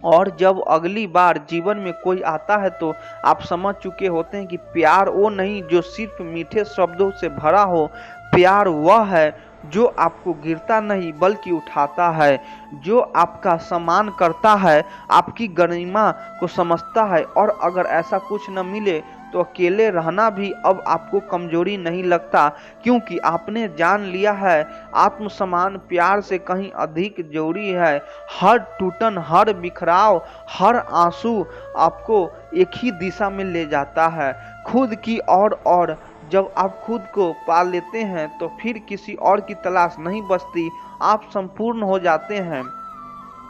Speaker 1: और जब अगली बार जीवन में कोई आता है तो आप समझ चुके होते हैं कि प्यार वो नहीं जो सिर्फ मीठे शब्दों से भरा हो। प्यार वह है जो आपको गिरता नहीं बल्कि उठाता है, जो आपका सम्मान करता है, आपकी गरिमा को समझता है। और अगर ऐसा कुछ न मिले तो अकेले रहना भी अब आपको कमजोरी नहीं लगता, क्योंकि आपने जान लिया है आत्मसम्मान प्यार से कहीं अधिक जरूरी है। हर टूटन, हर बिखराव, हर आंसू आपको एक ही दिशा में ले जाता है, खुद की ओर। और जब आप खुद को पा लेते हैं तो फिर किसी और की तलाश नहीं बचती, आप संपूर्ण हो जाते हैं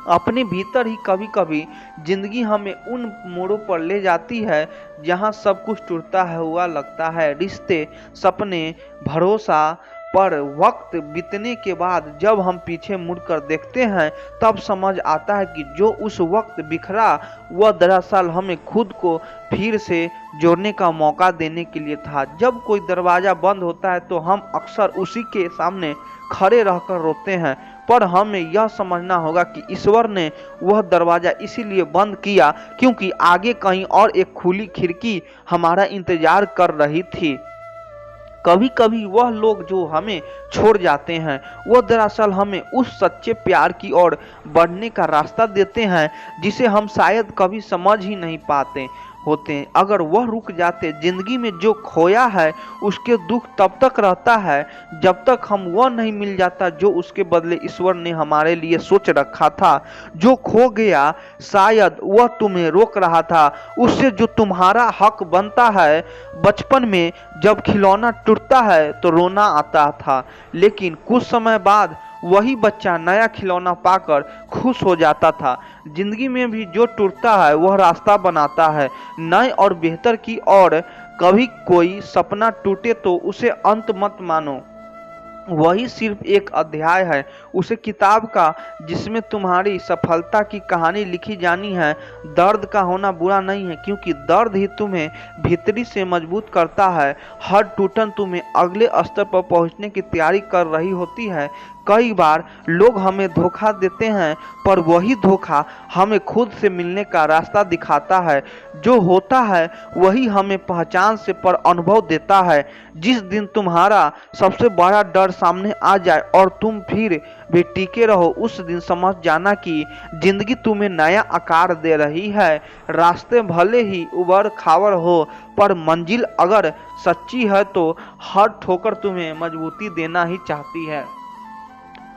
Speaker 1: अपने भीतर ही। कभी कभी जिंदगी हमें उन मोड़ों पर ले जाती है जहां सब कुछ टूटता हुआ लगता है, रिश्ते, सपने, भरोसा। पर वक्त बीतने के बाद जब हम पीछे मुड़कर देखते हैं तब समझ आता है कि जो उस वक्त बिखरा वह दरअसल हमें खुद को फिर से जोड़ने का मौका देने के लिए था। जब कोई दरवाजा बंद होता है तो हम अक्सर उसी के सामने खड़े रहकर रोते हैं, पर हमें यह समझना होगा कि ईश्वर ने वह दरवाजा इसीलिए बंद किया क्योंकि आगे कहीं और एक खुली खिड़की हमारा इंतजार कर रही थी। कभी कभी वह लोग जो हमें छोड़ जाते हैं वह दरअसल हमें उस सच्चे प्यार की ओर बढ़ने का रास्ता देते हैं जिसे हम शायद कभी समझ ही नहीं पाते होते। अगर वह रुक जाते, जिंदगी में जो खोया है उसके दुख तब तक रहता है जब तक हम वह नहीं मिल जाता जो उसके बदले ईश्वर ने हमारे लिए सोच रखा था। जो खो गया शायद वह तुम्हें रोक रहा था उससे जो तुम्हारा हक बनता है। बचपन में जब खिलौना टूटता है तो रोना आता था, लेकिन कुछ समय बाद वही बच्चा नया खिलौना पाकर खुश हो जाता था। जिंदगी में भी जो टूटता है वह रास्ता बनाता है नए और बेहतर की ओर। कभी कोई सपना टूटे तो उसे अंत मत मानो, वही सिर्फ एक अध्याय है उसे किताब का जिसमें तुम्हारी सफलता की कहानी लिखी जानी है। दर्द का होना बुरा नहीं है, क्योंकि दर्द ही तुम्हें भीतरी से मजबूत करता है। हर टूटन तुम्हें अगले स्तर पर पहुंचने की तैयारी कर रही होती है। कई बार लोग हमें धोखा देते हैं, पर वही धोखा हमें खुद से मिलने का रास्ता दिखाता है। जो होता है वही हमें पहचान से पर अनुभव देता है। जिस दिन तुम्हारा सबसे बड़ा डर सामने आ जाए और तुम फिर भी टिके रहो, उस दिन समझ जाना कि जिंदगी तुम्हें नया आकार दे रही है। रास्ते भले ही उबड़ खाबड़ हो, पर मंजिल अगर सच्ची है तो हर ठोकर तुम्हें मजबूती देना ही चाहती है।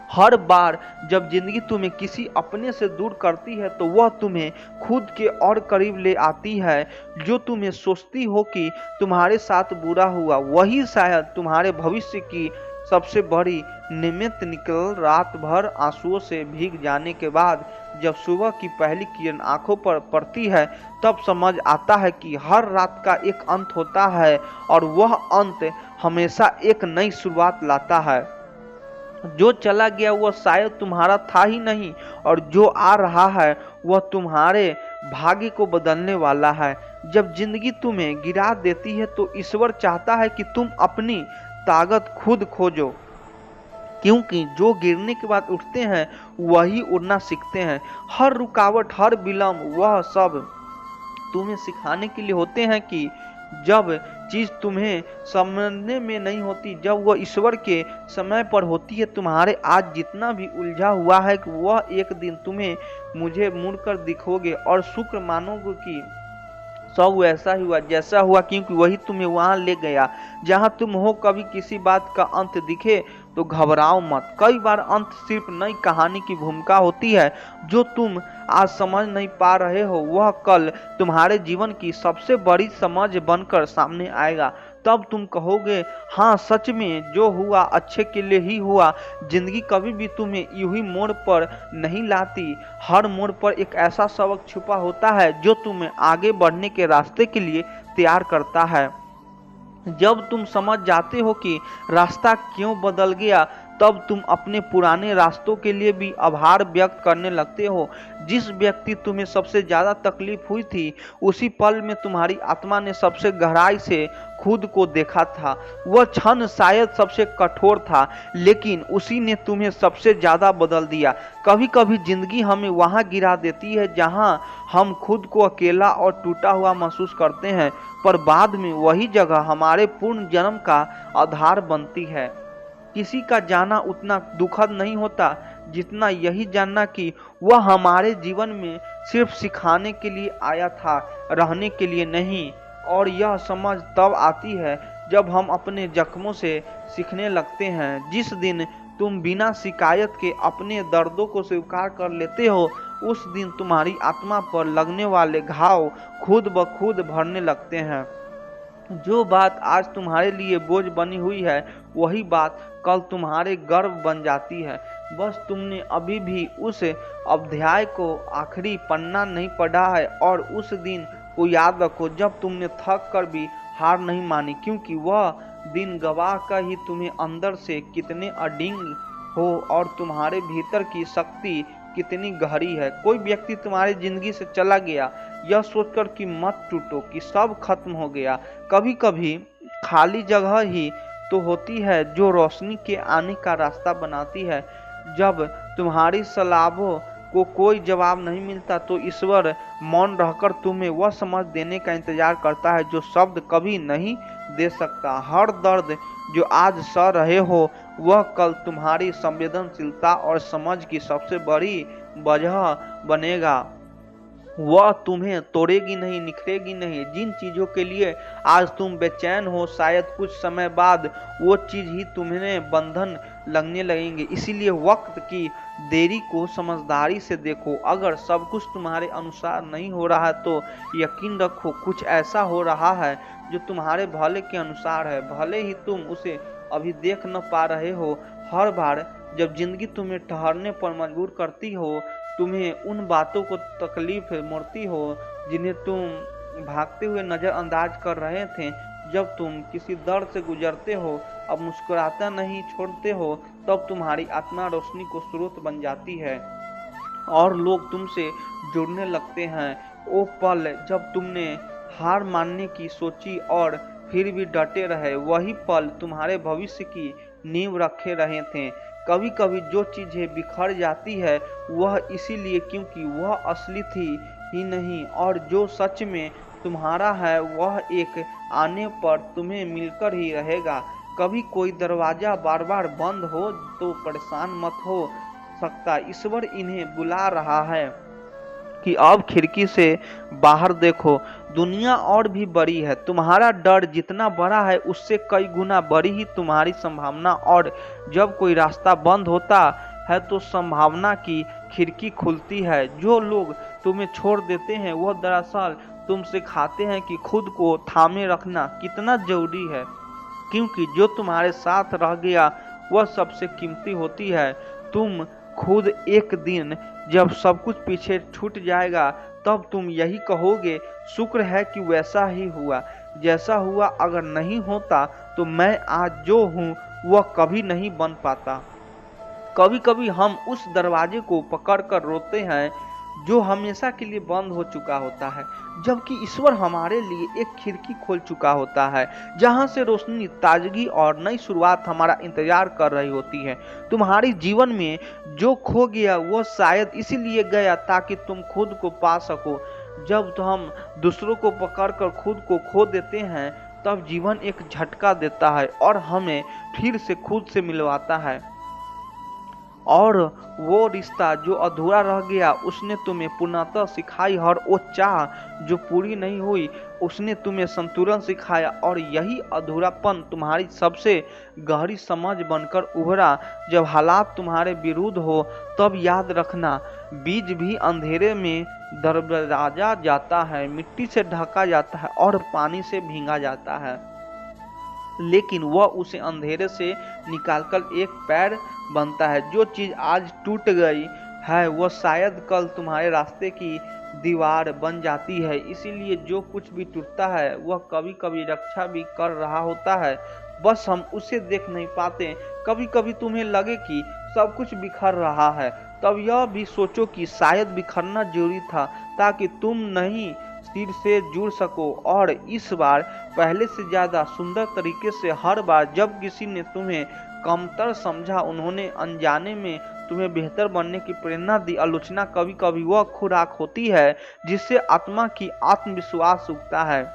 Speaker 1: हर बार जब जिंदगी तुम्हें किसी अपने से दूर करती है तो वह तुम्हें खुद के और करीब ले आती है। जो तुम्हें सोचती हो कि तुम्हारे साथ बुरा हुआ, वही शायद तुम्हारे भविष्य की सबसे बड़ी निमित्त निकल। रात भर आंसुओं से भीग जाने के बाद जब सुबह की पहली किरण आंखों पर पड़ती है, तब समझ आता है कि हर रात का एक अंत होता है और वह अंत हमेशा एक नई शुरुआत लाता है। जो चला गया वह शायद तुम्हारा था ही नहीं, और जो आ रहा है वह तुम्हारे भाग्य को बदलने वाला है। जब जिंदगी तुम्हें गिरा देती है तो ईश्वर चाहता है कि तुम अपनी ताकत खुद खोजो, क्योंकि जो गिरने के बाद उठते हैं वही उड़ना सीखते हैं। हर रुकावट, हर विलंब, वह सब तुम्हें सिखाने के लिए होते हैं कि जब चीज तुम्हें समझने में नहीं होती, जब वह ईश्वर के समय पर होती है। तुम्हारे आज जितना भी उलझा हुआ है कि वह एक दिन तुम्हें मुझे मुड़कर दिखोगे और शुक्र मानोगे कि सब वैसा ही हुआ जैसा हुआ, क्योंकि वही तुम्हें वहां ले गया जहां तुम हो। कभी किसी बात का अंत दिखे तो घबराओ मत। कई बार अंत सिर्फ नई कहानी की भूमिका होती है। जो तुम आज समझ नहीं पा रहे हो वह कल तुम्हारे जीवन की सबसे बड़ी समझ बनकर सामने आएगा। तब तुम कहोगे, हाँ सच में जो हुआ अच्छे के लिए ही हुआ। जिंदगी कभी भी तुम्हें यूं ही मोड़ पर नहीं लाती। हर मोड़ पर एक ऐसा सबक छुपा होता है जो तुम्हें आगे बढ़ने के रास्ते के लिए तैयार करता है। जब तुम समझ जाते हो कि रास्ता क्यों बदल गया, तब तुम अपने पुराने रास्तों के लिए भी आभार व्यक्त करने लगते हो। जिस व्यक्ति तुम्हें सबसे ज्यादा तकलीफ हुई थी, उसी पल में तुम्हारी आत्मा ने सबसे गहराई से खुद को देखा था। वह क्षण शायद सबसे कठोर था, लेकिन उसी ने तुम्हें सबसे ज्यादा बदल दिया। कभी कभी जिंदगी हमें वहां गिरा देती है जहां हम खुद को अकेला और टूटा हुआ महसूस करते हैं, पर बाद में वही जगह हमारे पूर्ण जन्म का आधार बनती है। किसी का जाना उतना दुखद नहीं होता जितना यही जानना कि वह हमारे जीवन में सिर्फ सिखाने के लिए आया था, रहने के लिए नहीं। और यह समझ तब आती है जब हम अपने जख्मों से सीखने लगते हैं। जिस दिन तुम बिना शिकायत के अपने दर्दों को स्वीकार कर लेते हो, उस दिन तुम्हारी आत्मा पर लगने वाले घाव खुद ब खुद भरने लगते हैं। जो बात आज तुम्हारे लिए बोझ बनी हुई है, वही बात कल तुम्हारे गर्व बन जाती है। बस तुमने अभी भी उस अध्याय को आखिरी पन्ना नहीं पढ़ा है। और उस दिन को याद रखो जब तुमने थक कर भी हार नहीं मानी, क्योंकि वह दिन गवाह का ही तुम्हें अंदर से कितने अडिग हो और तुम्हारे भीतर की शक्ति कितनी गहरी है। कोई व्यक्ति तुम्हारी जिंदगी से चला गया यह सोचकर कि मत टूटो, कि सब खत्म हो गया। कभी कभी खाली जगह ही तो होती है जो रोशनी के आने का रास्ता बनाती है। जब तुम्हारी सलाहों को कोई जवाब नहीं मिलता तो ईश्वर मौन रहकर तुम्हें वह समझ देने का इंतजार करता है जो शब्द कभी नहीं दे सकता। हर दर्द जो आज सह रहे हो वह कल तुम्हारी संवेदनशीलता और समझ की सबसे बड़ी वजह बनेगा। वह तुम्हें तोड़ेगी नहीं, निखरेगी नहीं। जिन चीजों के लिए आज तुम बेचैन हो, शायद कुछ समय बाद वो चीज ही तुम्हें बंधन लगने लगेंगे। इसीलिए वक्त की देरी को समझदारी से देखो। अगर सब कुछ तुम्हारे अनुसार नहीं हो रहा तो यकीन रखो कुछ ऐसा हो रहा है जो तुम्हारे भले के अनुसार है, भले ही तुम उसे अभी देख न पा रहे हो। हर बार जब जिंदगी तुम्हें ठहरने पर मजबूर करती हो, तुम्हें उन बातों को तकलीफ मोड़ती हो जिन्हें तुम भागते हुए नजरअंदाज कर रहे थे, जब तुम किसी दर्द से गुजरते हो, अब मुस्कुराता नहीं छोड़ते हो, तब तुम्हारी आत्मा रोशनी को स्रोत बन जाती है और लोग तुमसे जुड़ने लगते हैं। वो पल जब तुमने हार मानने की सोची और फिर भी डटे रहे, वही पल तुम्हारे भविष्य की नींव रखे रहे थे। कभी कभी जो चीजें बिखर जाती है वह इसीलिए क्योंकि वह असली थी ही नहीं, और जो सच में तुम्हारा है वह एक आने पर तुम्हें मिलकर ही रहेगा। कभी कोई दरवाजा बार बार बंद हो तो परेशान मत हो सकता, ईश्वर इन्हें बुला रहा है कि अब खिड़की से बाहर देखो, दुनिया और भी बड़ी है। तुम्हारा डर जितना बड़ा है उससे कई गुना बड़ी ही तुम्हारी संभावना। और जब कोई रास्ता बंद होता है तो संभावना की खिड़की खुलती है। जो लोग तुम्हें छोड़ देते हैं वह दरअसल तुमसे सिखाते हैं कि खुद को थामे रखना कितना जरूरी है, क्योंकि जो तुम्हारे साथ रह गया वह सबसे कीमती होती है। तुम खुद एक दिन जब सब कुछ पीछे छूट जाएगा तब तुम यही कहोगे, शुक्र है कि वैसा ही हुआ जैसा हुआ, अगर नहीं होता तो मैं आज जो हूँ वह कभी नहीं बन पाता। कभी कभी हम उस दरवाजे को पकड़कर रोते हैं जो हमेशा के लिए बंद हो चुका होता है, जबकि ईश्वर हमारे लिए एक खिड़की खोल चुका होता है जहां से रोशनी, ताजगी और नई शुरुआत हमारा इंतजार कर रही होती है। तुम्हारी जीवन में जो खो गया वह शायद इसीलिए गया ताकि तुम खुद को पा सको। जब तो हम दूसरों को पकड़कर खुद को खो देते हैं तब जीवन एक झटका देता है और हमें फिर से खुद से मिलवाता है। और वो रिश्ता जो अधूरा रह गया उसने तुम्हें पूर्णतः सिखाई, और वो चाह जो पूरी नहीं हुई उसने तुम्हें संतुलन सिखाया। और यही अधूरापन तुम्हारी सबसे गहरी समझ बनकर उभरा। जब हालात तुम्हारे विरुद्ध हो तब याद रखना, बीज भी अंधेरे में दरबराजा जाता है, मिट्टी से ढका जाता है और पानी से भींगा जाता है, लेकिन वह उसे अंधेरे से निकालकर एक पैर बनता है। जो चीज आज टूट गई है वह शायद कल तुम्हारे रास्ते की दीवार बन जाती है। इसीलिए जो कुछ भी टूटता है वह कभी कभी रक्षा भी कर रहा होता है, बस हम उसे देख नहीं पाते। कभी कभी तुम्हें लगे कि सब कुछ बिखर रहा है, तब यह भी सोचो कि शायद बिखरना जरूरी था ताकि तुम नहीं सिर से जुड़ सको। और इस बार पहले से ज्यादा सुंदर तरीके से, हर बार जब किसी ने तुम्हें कमतर समझा, उन्होंने अनजाने में तुम्हें बेहतर बनने की प्रेरणा दी। आलोचना कभी कभी वह खुराक होती है जिससे आत्मा की आत्मविश्वास उगता है।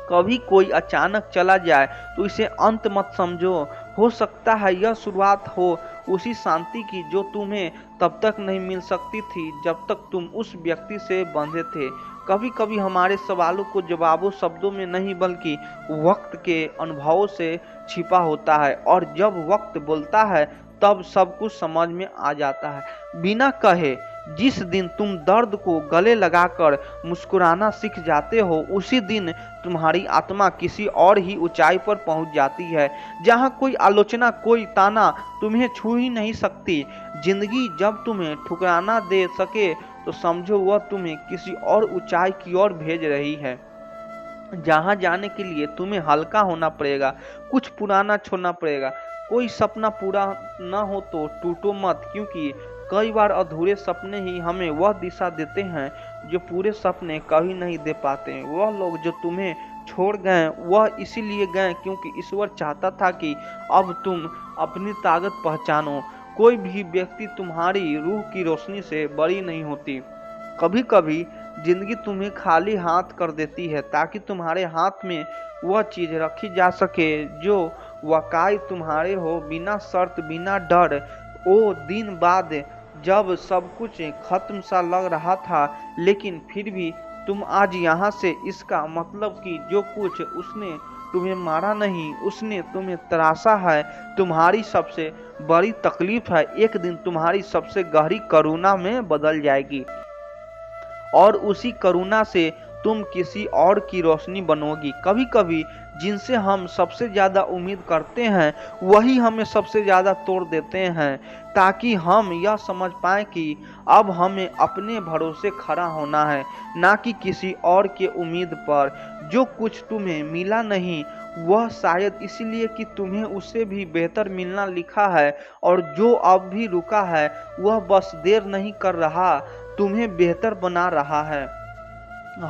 Speaker 1: कभी कोई अचानक चला जाए तो इसे अंत मत समझो, हो सकता है यह शुरुआत हो उसी शांति की जो तुम्हें तब तक नहीं मिल सकती थी जब तक तुम उस व्यक्ति से बंधे थे। कभी कभी हमारे सवालों को जवाबों शब्दों में नहीं बल्कि वक्त के अनुभवों से छिपा होता है, और जब वक्त बोलता है तब सब कुछ समझ में आ जाता है बिना कहे। जिस दिन तुम दर्द को गले लगाकर मुस्कुराना सीख जाते हो उसी दिन तुम्हारी आत्मा किसी और ही ऊंचाई पर पहुंच जाती है जहां कोई आलोचना, कोई ताना तुम्हें छू ही नहीं सकती। जिंदगी जब तुम्हें ठुकराना दे सके तो समझो वह तुम्हें किसी और ऊंचाई की ओर भेज रही है, जहां जाने के लिए तुम्हें हल्का होना पड़ेगा, कुछ पुराना छोड़ना पड़ेगा। कोई सपना पूरा न हो तो टूटो मत, क्योंकि कई बार अधूरे सपने ही हमें वह दिशा देते हैं जो पूरे सपने कभी नहीं दे पाते। वह लोग जो तुम्हें छोड़ गए वह इसीलिए गए क्योंकि ईश्वर चाहता था कि अब तुम अपनी ताकत पहचानो। कोई भी व्यक्ति तुम्हारी रूह की रोशनी से बड़ी नहीं होती। कभी कभी जिंदगी तुम्हें खाली हाथ कर देती है ताकि तुम्हारे हाथ में वह चीज रखी जा सके जो वाकई तुम्हारे हो, बिना शर्त, बिना डर। ओ दिन बाद जब सब कुछ खत्म सा लग रहा था लेकिन फिर भी तुम आज यहाँ से, इसका मतलब कि जो कुछ उसने तुम्हें मारा नहीं, उसने तुम्हें तराशा है। तुम्हारी सबसे बड़ी तकलीफ है एक दिन तुम्हारी सबसे गहरी करुणा में बदल जाएगी, और उसी करुणा से तुम किसी और की रोशनी बनोगी। कभी कभी जिनसे हम सबसे ज्यादा उम्मीद करते हैं वही हमें सबसे ज्यादा तोड़ देते हैं, ताकि हम यह समझ पाएं कि अब हमें अपने भरोसे खड़ा होना है, ना कि किसी और के उम्मीद पर। जो कुछ तुम्हें मिला नहीं वह शायद इसलिए कि तुम्हें उससे भी बेहतर मिलना लिखा है, और जो अब भी रुका है वह बस देर नहीं कर रहा, तुम्हें बेहतर बना रहा है।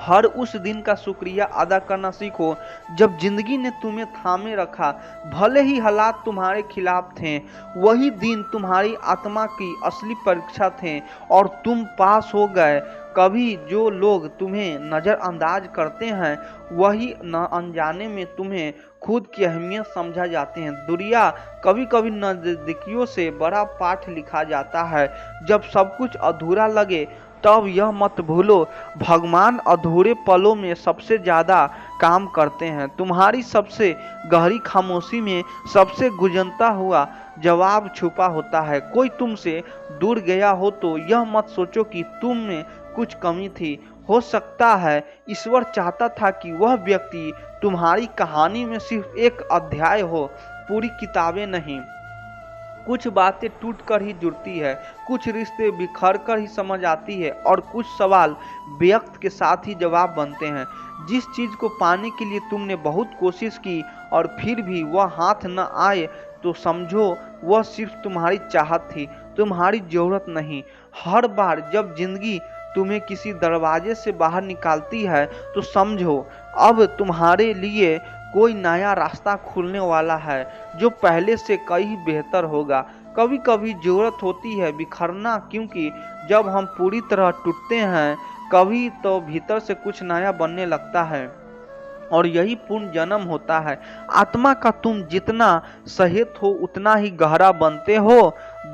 Speaker 1: हर उस दिन का शुक्रिया अदा करना सीखो जब जिंदगी ने तुम्हें थामे रखा, भले ही हालात तुम्हारे खिलाफ थे। वही दिन तुम्हारी आत्मा की असली परीक्षा थे और तुम पास हो गए। कभी जो लोग तुम्हें नजरअंदाज करते हैं वही न अनजाने में तुम्हें खुद की अहमियत समझा जाते हैं। दुनिया कभी कभी नजदीकियों से बड़ा पाठ लिखा जाता है। जब सब कुछ अधूरा लगे तब यह मत भूलो, भगवान अधूरे पलों में सबसे ज़्यादा काम करते हैं। तुम्हारी सबसे गहरी खामोशी में सबसे गुंजता हुआ जवाब छुपा होता है। कोई तुमसे दूर गया हो तो यह मत सोचो कि तुम में कुछ कमी थी। हो सकता है ईश्वर चाहता था कि वह व्यक्ति तुम्हारी कहानी में सिर्फ एक अध्याय हो, पूरी किताबें नहीं। कुछ बातें टूट कर ही जुड़ती है, कुछ रिश्ते बिखर कर ही समझ आती है, और कुछ सवाल व्यक्त के साथ ही जवाब बनते हैं। जिस चीज़ को पाने के लिए तुमने बहुत कोशिश की और फिर भी वह हाथ न आए तो समझो वह सिर्फ तुम्हारी चाहत थी, तुम्हारी जरूरत नहीं। हर बार जब जिंदगी तुम्हें किसी दरवाजे से बाहर निकालती है तो समझो अब तुम्हारे लिए कोई नया रास्ता खुलने वाला है जो पहले से कहीं बेहतर होगा। कभी कभी जरूरत होती है बिखरना, क्योंकि जब हम पूरी तरह टूटते हैं कभी तो भीतर से कुछ नया बनने लगता है, और यही पूर्ण जन्म होता है। आत्मा का तुम जितना सहित हो उतना ही गहरा बनते हो।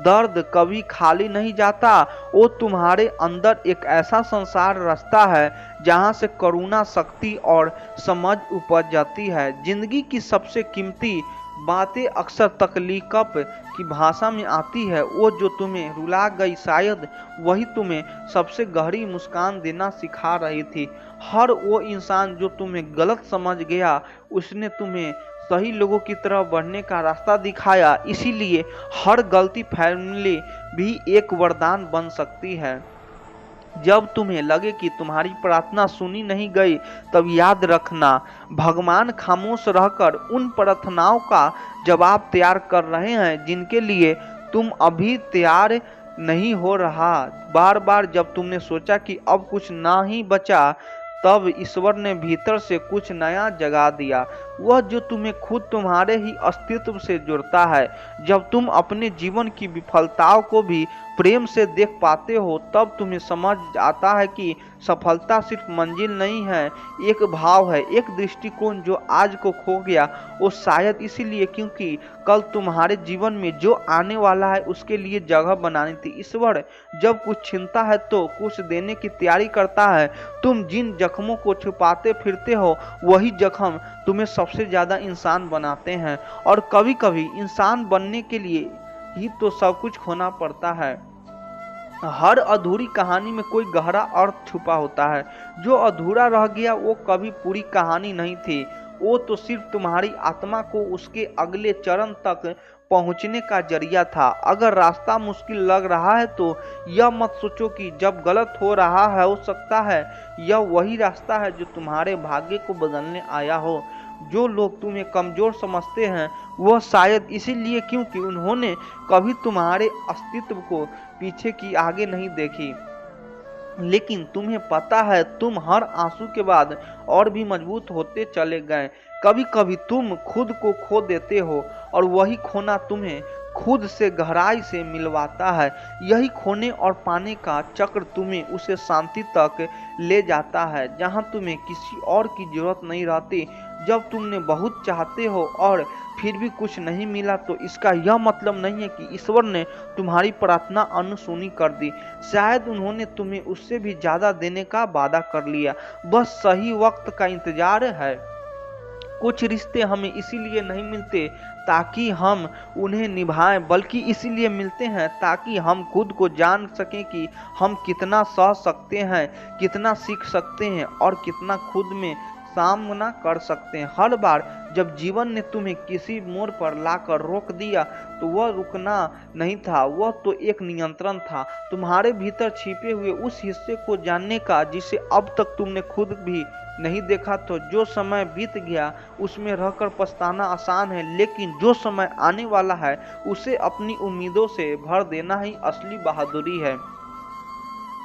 Speaker 1: दर्द कभी खाली नहीं जाता, वो तुम्हारे अंदर एक ऐसा संसार रचता है जहाँ से करुणा, शक्ति और समझ उपज जाती है। जिंदगी की सबसे कीमती बातें अक्सर तकलीफ की भाषा में आती है। वो जो तुम्हें रुला गई शायद वही तुम्हें सबसे गहरी मुस्कान देना सिखा रही थी। हर वो इंसान जो तुम्हें गलत समझ गया उसने तुम्हें सही लोगों की तरफ बढ़ने का रास्ता दिखाया। इसीलिए हर गलती फैमिली भी एक वरदान बन सकती है। जब तुम्हें लगे कि तुम्हारी प्रार्थना सुनी नहीं गई तब याद रखना, भगवान खामोश रहकर उन प्रार्थनाओं का जवाब तैयार कर रहे हैं जिनके लिए तुम अभी तैयार नहीं हो रहा। बार बार जब तुमने सोचा कि अब कुछ ना ही बचा तब ईश्वर ने भीतर से कुछ नया जगा दिया, वह जो तुम्हें खुद तुम्हारे ही अस्तित्व से जुड़ता है। जब तुम अपने जीवन की विफलताओं को भी प्रेम से देख पाते हो तब तुम्हें समझ आता है कि सफलता सिर्फ मंजिल नहीं है, एक भाव है, एक दृष्टिकोण जो आज को खो गया वो शायद इसीलिए क्योंकि कल तुम्हारे जीवन में जो आने वाला है उसके लिए जगह बनानी थी। ईश्वर जब कुछ छीनता है तो कुछ देने की तैयारी करता है। तुम जिन जख्मों को छुपाते फिरते हो वही जख्म तुम्हें सबसे ज्यादा इंसान बनाते हैं, और कभी कभी इंसान बनने के लिए ही तो सब कुछ खोना पड़ता है। हर अधूरी कहानी में कोई गहरा अर्थ छुपा होता है। जो अधूरा रह गया वो कभी पूरी कहानी नहीं थी, वो तो सिर्फ तुम्हारी आत्मा को उसके अगले चरण तक पहुंचने का जरिया था। अगर रास्ता मुश्किल लग रहा है तो यह मत सोचो कि जब गलत हो रहा है, हो सकता है यह वही रास्ता है जो तुम्हारे भाग्य को बदलने आया हो। जो लोग तुम्हें कमजोर समझते हैं वह शायद इसीलिए क्योंकि उन्होंने कभी तुम्हारे अस्तित्व को पीछे की आगे नहीं देखी। लेकिन तुम्हें पता है तुम हर आंसू के बाद और भी मजबूत होते चले गए। कभी कभी तुम खुद को खो देते हो और वही खोना तुम्हें खुद से गहराई से मिलवाता है। यही खोने और पाने का चक्र तुम्हें उसे शांति तक ले जाता है जहां तुम्हें किसी और की जरूरत नहीं रहती। जब तुमने बहुत चाहते हो और फिर भी कुछ नहीं मिला तो इसका यह मतलब नहीं है कि ईश्वर ने तुम्हारी प्रार्थना अनसुनी कर दी। शायद उन्होंने तुम्हें उससे भी ज्यादा देने का वादा कर लिया, बस सही वक्त का इंतजार है। कुछ रिश्ते हमें इसीलिए नहीं मिलते ताकि हम उन्हें निभाएं, बल्कि इसीलिए मिलते हैं ताकि हम खुद को जान सकें कि हम कितना सह सकते हैं, कितना सीख सकते हैं और कितना खुद में सामना कर सकते हैं। हर बार जब जीवन ने तुम्हें किसी मोड़ पर लाकर रोक दिया तो वह रुकना नहीं था, वह तो एक नियंत्रण था, तुम्हारे भीतर छिपे हुए उस हिस्से को जानने का जिसे अब तक तुमने खुद भी नहीं देखा। तो जो समय बीत गया उसमें रहकर पछताना आसान है, लेकिन जो समय आने वाला है उसे अपनी उम्मीदों से भर देना ही असली बहादुरी है।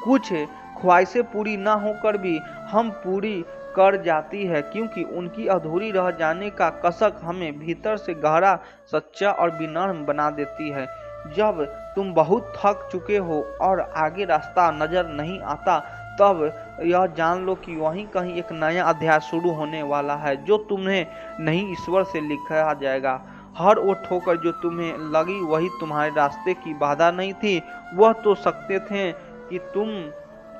Speaker 1: कुछ ख्वाहिशें पूरी ना होकर भी हम पूरी कर जाती है क्योंकि उनकी अधूरी रह जाने का कसक हमें भीतर से गहरा, सच्चा और विनम्र बना देती है। जब तुम बहुत थक चुके हो और आगे रास्ता नजर नहीं आता तब यह जान लो कि वहीं कहीं एक नया अध्याय शुरू होने वाला है जो तुम्हें नहीं ईश्वर से लिखा जाएगा। हर वो ठोकर जो तुम्हें लगी वही तुम्हारे रास्ते की बाधा नहीं थी, वह तो सकते थे कि तुम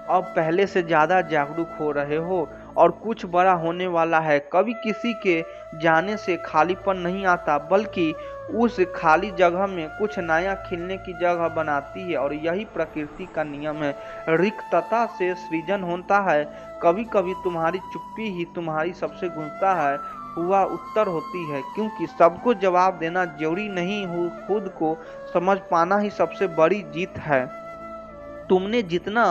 Speaker 1: अब पहले से ज़्यादा जागरूक हो रहे हो और कुछ बड़ा होने वाला है। कभी किसी के जाने से खालीपन नहीं आता, बल्कि उस खाली जगह में कुछ नया खिलने की जगह बनाती है, और यही प्रकृति का नियम है। रिक्तता से सृजन होता है। कभी कभी तुम्हारी चुप्पी ही तुम्हारी सबसे गूंजता है हुआ उत्तर होती है, क्योंकि सबको जवाब देना जरूरी नहीं हो, खुद को समझ पाना ही सबसे बड़ी जीत है। तुमने जितना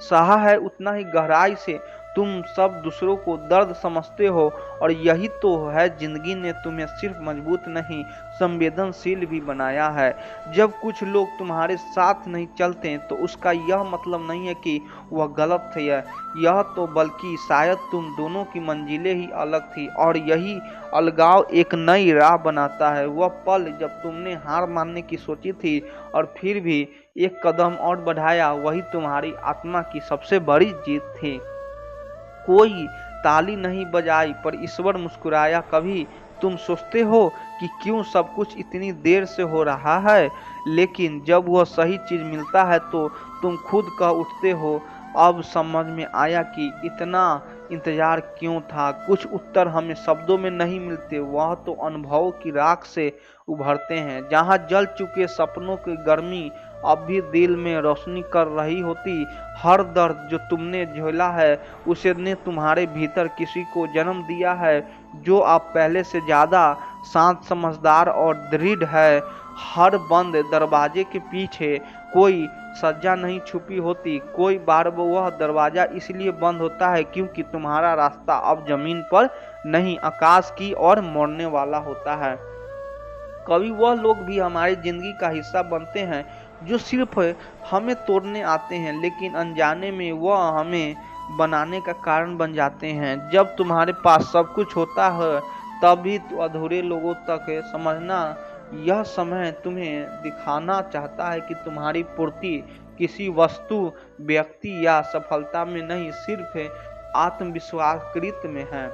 Speaker 1: सहा है उतना ही गहराई से तुम सब दूसरों को दर्द समझते हो, और यही तो है जिंदगी ने तुम्हें सिर्फ मजबूत नहीं संवेदनशील भी बनाया है। जब कुछ लोग तुम्हारे साथ नहीं चलते तो उसका यह मतलब नहीं है कि वह गलत थे, यह तो बल्कि शायद तुम दोनों की मंजिलें ही अलग थी, और यही अलगाव एक नई राह बनाता है। वह पल जब तुमने हार मानने की सोची थी और फिर भी एक कदम और बढ़ाया, वही तुम्हारी आत्मा की सबसे बड़ी जीत थी। कोई ताली नहीं बजाई पर ईश्वर मुस्कुराया। कभी तुम सोचते हो कि क्यों सब कुछ इतनी देर से हो रहा है, लेकिन जब वह सही चीज मिलता है तो तुम खुद कह उठते हो, अब समझ में आया कि इतना इंतजार क्यों था। कुछ उत्तर हमें शब्दों में नहीं मिलते, वह तो अनुभव की राख से उभरते हैं। जहाँ जल चुके सपनों की गर्मी अब भी दिल में रोशनी कर रही होती। हर दर्द जो तुमने झेला है उसे ने तुम्हारे भीतर किसी को जन्म दिया है, जो आप पहले से ज्यादा शांत, समझदार और दृढ़ है। हर बंद दरवाजे के पीछे कोई सज्जा नहीं छुपी होती। कोई बार वह दरवाजा इसलिए बंद होता है क्योंकि तुम्हारा रास्ता अब जमीन पर नहीं आकाश की ओर मोड़ने वाला होता है। कभी वह लोग भी हमारी जिंदगी का हिस्सा बनते हैं जो सिर्फ हमें तोड़ने आते हैं, लेकिन अनजाने में वह हमें बनाने का कारण बन जाते हैं। जब तुम्हारे पास सब कुछ होता है तभी तो अधूरे लोगों तक समझना, यह समय तुम्हें दिखाना चाहता है कि तुम्हारी पूर्ति किसी वस्तु, व्यक्ति या सफलता में नहीं, सिर्फ आत्मविश्वासकृत में है।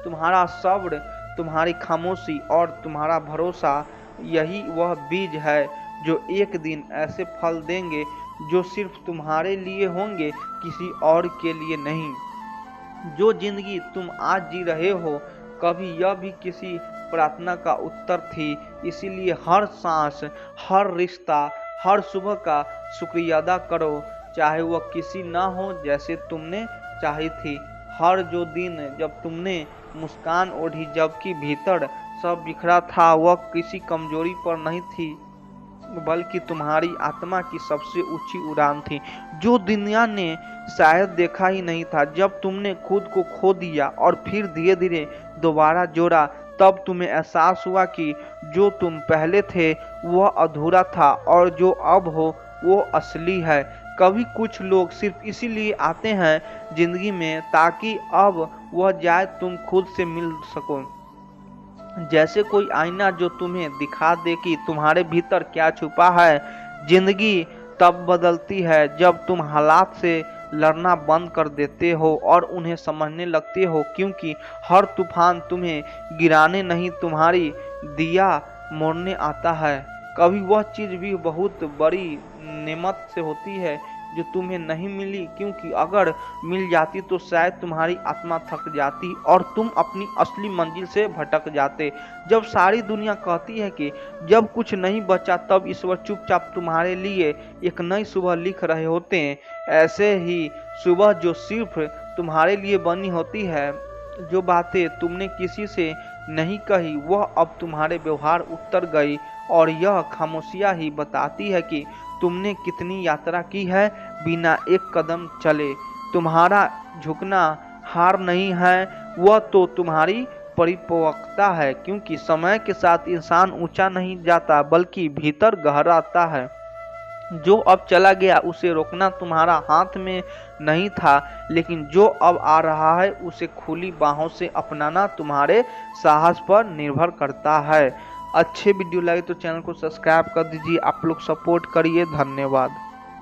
Speaker 1: तुम्हारा सब्र, तुम्हारी खामोशी और तुम्हारा भरोसा, यही वह बीज है जो एक दिन ऐसे फल देंगे जो सिर्फ तुम्हारे लिए होंगे, किसी और के लिए नहीं। जो जिंदगी तुम आज जी रहे हो कभी यह भी किसी प्रार्थना का उत्तर थी, इसीलिए हर सांस, हर रिश्ता, हर सुबह का शुक्रिया अदा करो, चाहे वह किसी ना हो जैसे तुमने चाही थी। हर जो दिन जब तुमने मुस्कान ओढ़ी जबकि भीतर सब बिखरा था, वह किसी कमजोरी पर नहीं थी, बल्कि तुम्हारी आत्मा की सबसे ऊंची उड़ान थी, जो दुनिया ने शायद देखा ही नहीं था। जब तुमने खुद को खो दिया और फिर धीरे धीरे दोबारा जोड़ा, तब तुम्हें एहसास हुआ कि जो तुम पहले थे वह अधूरा था और जो अब हो वो असली है। कभी कुछ लोग सिर्फ इसीलिए आते हैं जिंदगी में ताकि अब वह जाए तुम खुद से मिल सको, जैसे कोई आईना जो तुम्हें दिखा दे कि तुम्हारे भीतर क्या छुपा है। जिंदगी तब बदलती है जब तुम हालात से लड़ना बंद कर देते हो और उन्हें समझने लगते हो, क्योंकि हर तूफान तुम्हें गिराने नहीं, तुम्हारी दिया मोड़ने आता है। कभी वह चीज भी बहुत बड़ी नेमत से होती है जो तुम्हें नहीं मिली, क्योंकि अगर मिल जाती तो शायद तुम्हारी आत्मा थक जाती और तुम अपनी असली मंजिल से भटक जाते। जब सारी दुनिया कहती है कि जब कुछ नहीं बचा, तब ईश्वर चुपचाप तुम्हारे लिए एक नई सुबह लिख रहे होते हैं। ऐसे ही सुबह जो सिर्फ तुम्हारे लिए बनी होती है। जो बातें तुमने किसी से नहीं कही वह अब तुम्हारे व्यवहार उतर गई, और यह खामोशियां ही बताती है कि तुमने कितनी यात्रा की है बिना एक कदम चले। तुम्हारा झुकना हार नहीं है, वह तो तुम्हारी परिपक्वता है, क्योंकि समय के साथ इंसान ऊंचा नहीं जाता बल्कि भीतर गहराता है। जो अब चला गया उसे रोकना तुम्हारा हाथ में नहीं था, लेकिन जो अब आ रहा है उसे खुली बाहों से अपनाना तुम्हारे साहस पर निर्भर करता है। अच्छे वीडियो लगे तो चैनल को सब्सक्राइब कर दीजिए। आप लोग सपोर्ट करिए। धन्यवाद।